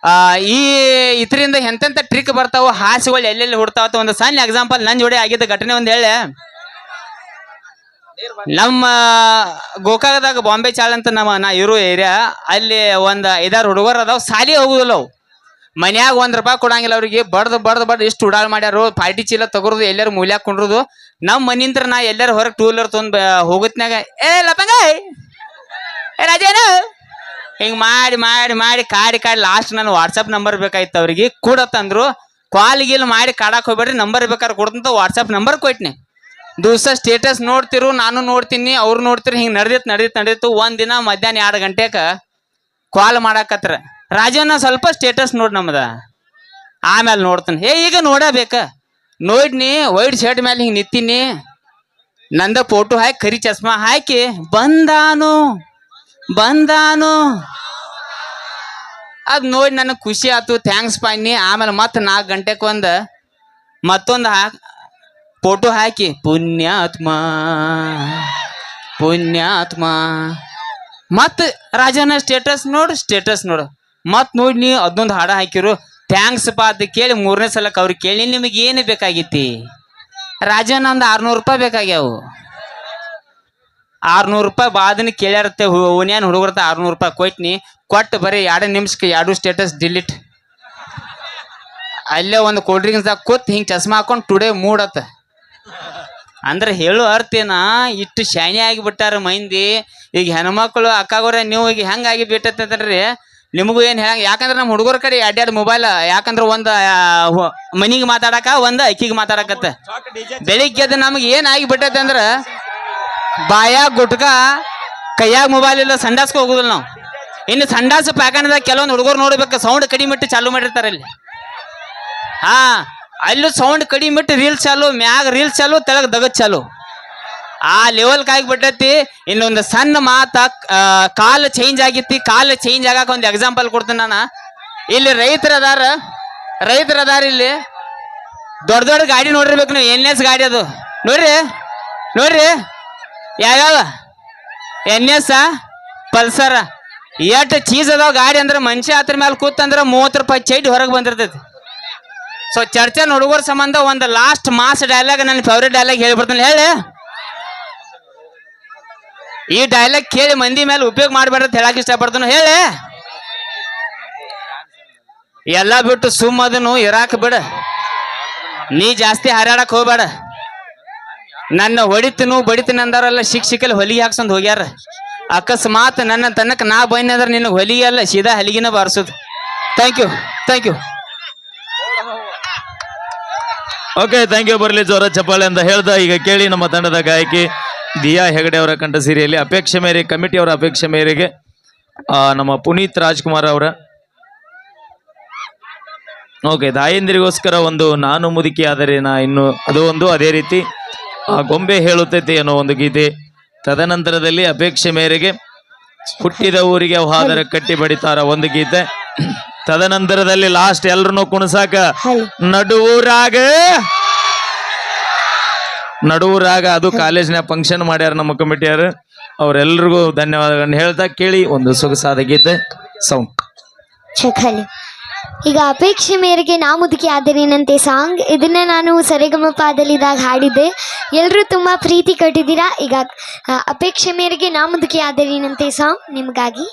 ಈ ಇದರಿಂದ ಎಂತೆಂಥ ಟ್ರಿಕ್ ಬರ್ತಾವ, ಹಾಸ್ಯಗಳು ಎಲ್ಲೆಲ್ಲಿ ಹುಡ್ತಾವ. ಒಂದು ಸಣ್ಣ ಎಕ್ಸಾಂಪಲ್ ನನ್ನ ಜೋಡಿ ಆಗಿದ್ದ ಘಟನೆ ಒಂದು ಹೇಳಿ. ನಮ್ಮ ಗೋಕಾಕದಾಗ ಬಾಂಬೆ ಚಾಳ ಅಂತ ನಾ ಇರೋ ಏರಿಯಾ, ಅಲ್ಲಿ ಒಂದು 5-6 ಹುಡುಗರು ಅದಾವ, ಸಾಲಿ ಹೋಗುದಿಲ್ಲ ಅವು. ಮನ್ಯಾಗ ₹1 ಕೊಡಂಗಿಲ್ಲ ಅವ್ರಿಗೆ. ಬಡ್ದು ಎಷ್ಟು ಉಡಾಳ್ ಮಾಡ್ಯಾರು. ಪಾರ್ಟಿ ಚೀಲ ತಗೋದು ಎಲ್ಲರೂ ಮೂಲ್ಯಾಗ ಕೊಂಡ್ರದು. ನಮ್ಮ ಮನಿಂತ್ರ ನಾ ಎಲ್ಲರೂ ಹೊರಗೆ 2 ವೀಲರ್ ತೊಗೊಂಡ್ ಹೋಗುತ್ನ್ಯಾಗ ಲಪಂಗ ರಾಜೇನ ಹಿಂಗ್ ಮಾಡಿ ಮಾಡಿ ಮಾಡಿ ಕಾಡಿ ಲಾಸ್ಟ್ ನಾನು ವಾಟ್ಸಪ್ ನಂಬರ್ ಬೇಕಾಯ್ತು ಅವ್ರಿಗೆ ಕೊಡತ್ತಂದ್ರು. ಕಾಲ್ ಗೀಲ್ ಮಾಡಿ ಕಾಡಕ್ ಹೋಗ್ಬೇಡ್ರಿ, ನಂಬರ್ ಬೇಕಾದ್ರೆ ಕೊಡ್ತಂತ ವಾಟ್ಸಪ್ ನಂಬರ್ ಕೊಟ್ನಿ. ದಿವಸ ಸ್ಟೇಟಸ್ ನೋಡ್ತಿರು, ನಾನು ನೋಡ್ತೀನಿ, ಅವ್ರು ನೋಡ್ತಿರು. ಹಿಂಗೆ ನಡೀತು. ಒಂದಿನ ಮಧ್ಯಾಹ್ನ 2 ಗಂಟೆಗೆ ಕಾಲ್ ಮಾಡಾಕತ್ರ, ರಾಜಣ್ಣ ಸ್ವಲ್ಪ ಸ್ಟೇಟಸ್ ನೋಡಿ ನಮ್ದ. ಆಮೇಲೆ ನೋಡ್ತಾನೆ. ಈಗ ನೋಡಬೇಕ ನೋಡ್ನಿ, ವೈಟ್ ಶರ್ಟ್ ಮೇಲೆ ಹಿಂಗೆ ನಿಂತೀನಿ, ನಂದ ಫೋಟೋ ಹಾಕಿ ಕರಿ ಚಸ್ಮಾ ಹಾಕಿ ಬಂದಾನು. ಅದ್ ನೋಡಿ ನನಗೆ ಖುಷಿ ಆಯ್ತು, ಥ್ಯಾಂಕ್ಸ್ ಪಾಯ್ನಿ. ಆಮೇಲೆ ಮತ್ತೆ 4 ಗಂಟೆಗೆ ಮತ್ತೊಂದು ಫೋಟೋ ಹಾಕಿ ಪುಣ್ಯಾತ್ಮ ಮತ್ ರಾಜನ ಸ್ಟೇಟಸ್ ನೋಡು ಮತ್ ನೋಡಿ ನೀ ಅದೊಂದು ಹಾಡ ಹಾಕಿರು. ಥ್ಯಾಂಕ್ಸ್ ಪಾ ಅಂತ ಕೇಳಿ 3ನೇ ಸಲಕ್ಕೆ ಅವ್ರಿಗೆ ಕೇಳಿ ನಿಮಗೆ ಏನು ಬೇಕಾಗಿತ್ತಿ? ರಾಜನ ಒಂದು ₹600 ಬೇಕಾಗ್ಯಾವು. ₹600 ಬಾದನ ಕೇಳ್ಯಾರತ್ತೆ ಓನ್ಯಾನ್ ಹುಡುಗರತ್ತ. ₹600 ಕೊಟ್ಟು ಬರೀ 2 ನಿಮಿಷಕ್ಕೆ 2 ಸ್ಟೇಟಸ್ ಡಿಲೀಟ್. ಅಲ್ಲೇ ಒಂದು ಕೋಲ್ಡ್ ಡ್ರಿಂಕ್ಸ್ದಾಗ ಕೂತ್ ಹಿಂಗೆ ಚಸ್ಮಾ ಹಾಕೊಂಡು ಟುಡೇ ಮೂಡತ್ತ. ಅಂದ್ರೆ ಹೇಳು ಅರ್ಥೇನ, ಇಷ್ಟು ಶಾನೆ ಆಗಿಬಿಟ್ಟಾರ ಮಂದಿ. ಈಗ ಹೆಣ್ಮಕ್ಳು ಅಕ್ಕಾಗೋರ ನೀವು ಈಗ ಹೆಂಗಾಗಿ ಬಿಟ್ಟತ್ತಂದ್ರಿ ನಿಮಗೂ ಏನು ಹೇಳಂಗ. ಯಾಕಂದ್ರೆ ನಮ್ಮ ಹುಡುಗರ ಕಡೆ 2 ಮೊಬೈಲ್. ಯಾಕಂದ್ರೆ ಒಂದು ಮನಿಗೆ ಮಾತಾಡಕ, ಒಂದು ಅಕ್ಕಿಗೆ ಮಾತಾಡಕತ್ತ. ಬೆಳಿಗ್ಗೆ ಅದು ನಮಗೆ ಏನಾಗಿ ಬಿಟ್ಟೈತೆ ಅಂದ್ರೆ ಬಾಯಾಗ ಗುಟ್ಕ, ಕೈಯಾಗ ಮೊಬೈಲ್ ಇಲ್ಲ, ಸಂಡಾಸ್ಗೆ ಹೋಗುದಿಲ್ಲ ನಾವು. ಇನ್ನು ಸಂಡಾಸ ಪ್ಯಾಕಣದಾಗ ಕೆಲವೊಂದು ಹುಡುಗರು ನೋಡ್ಬೇಕು, ಸೌಂಡ್ ಕಡಿಮೆ ಇಟ್ಟು ಚಾಲು ಮಾಡಿರ್ತಾರೆ ಅಲ್ಲಿ. ಅಲ್ಲೂ ಸೌಂಡ್ ಕಡಿಮೆ ಇಟ್ಟು ರೀಲ್ಸ್ ಚಾಲು, ಮ್ಯಾಗ ರೀಲ್ಸ್ ಚಾಲು, ತೆಳಗ್ ದಗದ್ ಚಾಲು. ಆ ಲೆವೆಲ್ಗೆ ಆಗಿಬಿಟ್ಟೈತಿ. ಇನ್ನೊಂದು ಸಣ್ಣ ಮಾತ, ಕಾಲ ಚೇಂಜ್ ಆಗಿತ್ತಿ. ಕಾಲ ಚೇಂಜ್ ಆಗಾಕ ಒಂದು ಎಕ್ಸಾಂಪಲ್ ಕೊಡ್ತೀನಿ ನಾನು. ಇಲ್ಲಿ ರೈತರದಾರ ಇಲ್ಲಿ ದೊಡ್ಡ ಗಾಡಿ ನೋಡಿರ್ಬೇಕು ನೀವು. NS ಗಾಡಿ ಅದು ನೋಡ್ರಿ ಯಾವ್ಯಾವ NS ಪಲ್ಸರ್ ಎಷ್ಟು ಚೀಸ್ ಅದಾವ ಗಾಡಿ ಅಂದ್ರೆ ಮನುಷ್ಯ ಹತ್ರ ಮೇಲೆ ಕೂತಂದ್ರೆ ₹30 ಚೈಟ್ ಹೊರಗೆ ಬಂದಿರ್ತೈತಿ. ಸೊ ಚರ್ಚೆ ಹುಡುಗರ ಸಂಬಂಧ ಒಂದು ಲಾಸ್ಟ್ ಮಾಸ್ ಡೈಲಾಗ್, ನನ್ನ ಫೇವ್ರೇಟ್ ಡೈಲಾಗ್ ಹೇಳ್ಬಿಡ್ತಾನೆ. ಹೇಳಿ, ಈ ಡೈಲಾಗ್ ಕೇಳಿ ಮಂದಿ ಮೇಲೆ ಉಪಯೋಗ ಮಾಡ್ಬೇಡ ಅಂತ ಹೇಳಕ್ ಇಷ್ಟಪಡ್ತಾನೆ. ಹೇಳಿ, ಎಲ್ಲ ಬಿಟ್ಟು ಸುಮ್ಮದನು ಇರಾಕ್ ಬಿಡ, ನೀ ಜಾಸ್ತಿ ಹಾರಾಡಕ್ ಹೋಗ್ಬೇಡ. ನನ್ನ ಬಡಿತೀನಿ ಅಂದಾರಲ್ಲ, ಶಿಕ್ಷಕಲ್ಲಿ ಹೊಲಿಗೆ ಹಾಕ್ಸಂದ್ ಹೋಗ್ಯಾರ. ಅಕಸ್ಮಾತ್ ನನ್ನ ತನಕ ನಾ ಬನ್ನಿ ಅಂದ್ರೆ ನಿನ್ನ ಹೊಲಿಗೆ ಅಲ್ಲ, ಸೀದಾ ಹಲಿಗಿನ ಬಾರಿಸೋದು. Thank you. Okay, thank you. ಬರಲಿ ಜೋರ ಚಪ್ಪಾಳೆ ಅಂತ ಹೇಳ್ದ. ಈಗ ಕೇಳಿ ನಮ್ಮ ತಂಡದ ಗಾಯಕಿ ದಿಯಾ ಹೆಗಡೆ ಅವರ ಕಂಠ ಸಿರಿಯಲ್ಲಿ ಅಪೇಕ್ಷೆ ಮೇರೆಗೆ, ಕಮಿಟಿಯವರ ಅಪೇಕ್ಷೆ ಮೇರೆಗೆ ನಮ್ಮ ಪುನೀತ್ ರಾಜ್ಕುಮಾರ್ ಅವರ ತಾಯಂದಿರಿಗೋಸ್ಕರ ಒಂದು ನಾನು ಮುದುಕಿ ಆದರೆ ನಾ ಇನ್ನು ಅದು ಒಂದು, ಅದೇ ರೀತಿ ಗೊಂಬೆ ಹೇಳುತ್ತೈತೆ ಅನ್ನೋ ಒಂದು ಗೀತೆ. ತದನಂತರದಲ್ಲಿ ಅಪೇಕ್ಷೆ ಮೇರೆಗೆ ಹುಟ್ಟಿದ ಊರಿಗೆ ಹಾದರ ಕಟ್ಟಿ ಬಡಿತಾರ ಒಂದು ಗೀತೆ. ತದನಂತರದಲ್ಲಿ ಲಾಸ್ಟ್ ಎಲ್ರನ್ನೂ ಕುಣಸಾಕ ನಡುವರಾಗ ಅದು ಕಾಲೇಜ್ನ ಫಂಕ್ಷನ್ ಮಾಡ್ಯಾರ ನಮ್ಮ ಕಮಿಟಿಯವರು. ಅವರೆಲ್ಲರಿಗೂ ಧನ್ಯವಾದಗಳನ್ನ ಹೇಳ್ತಾ ಕೇಳಿ ಒಂದು ಸೊಗಸಾದ ಗೀತೆ ಸೌಂಡ್. ಈಗ ಅಪೇಕ್ಷೆ ಮೇರೆಗೆ ನಾ ಮುದುಕಿ ಆದರೇನಂತೆ ಸಾಂಗ್, ಇದನ್ನ ನಾನು ಸರಿಗಮಪದಲ್ಲಿದ್ದಾಗ ಹಾಡಿದ್ದೆ. ಎಲ್ಲರೂ ತುಂಬಾ ಪ್ರೀತಿ ಕೊಟ್ಟಿದ್ದೀರಾ. ಈಗ ಅಪೇಕ್ಷೆ ಮೇರೆಗೆ ನಾ ಮುದುಕಿ ಆದರೇನಂತೆ ಸಾಂಗ್ ನಿಮಗಾಗಿ.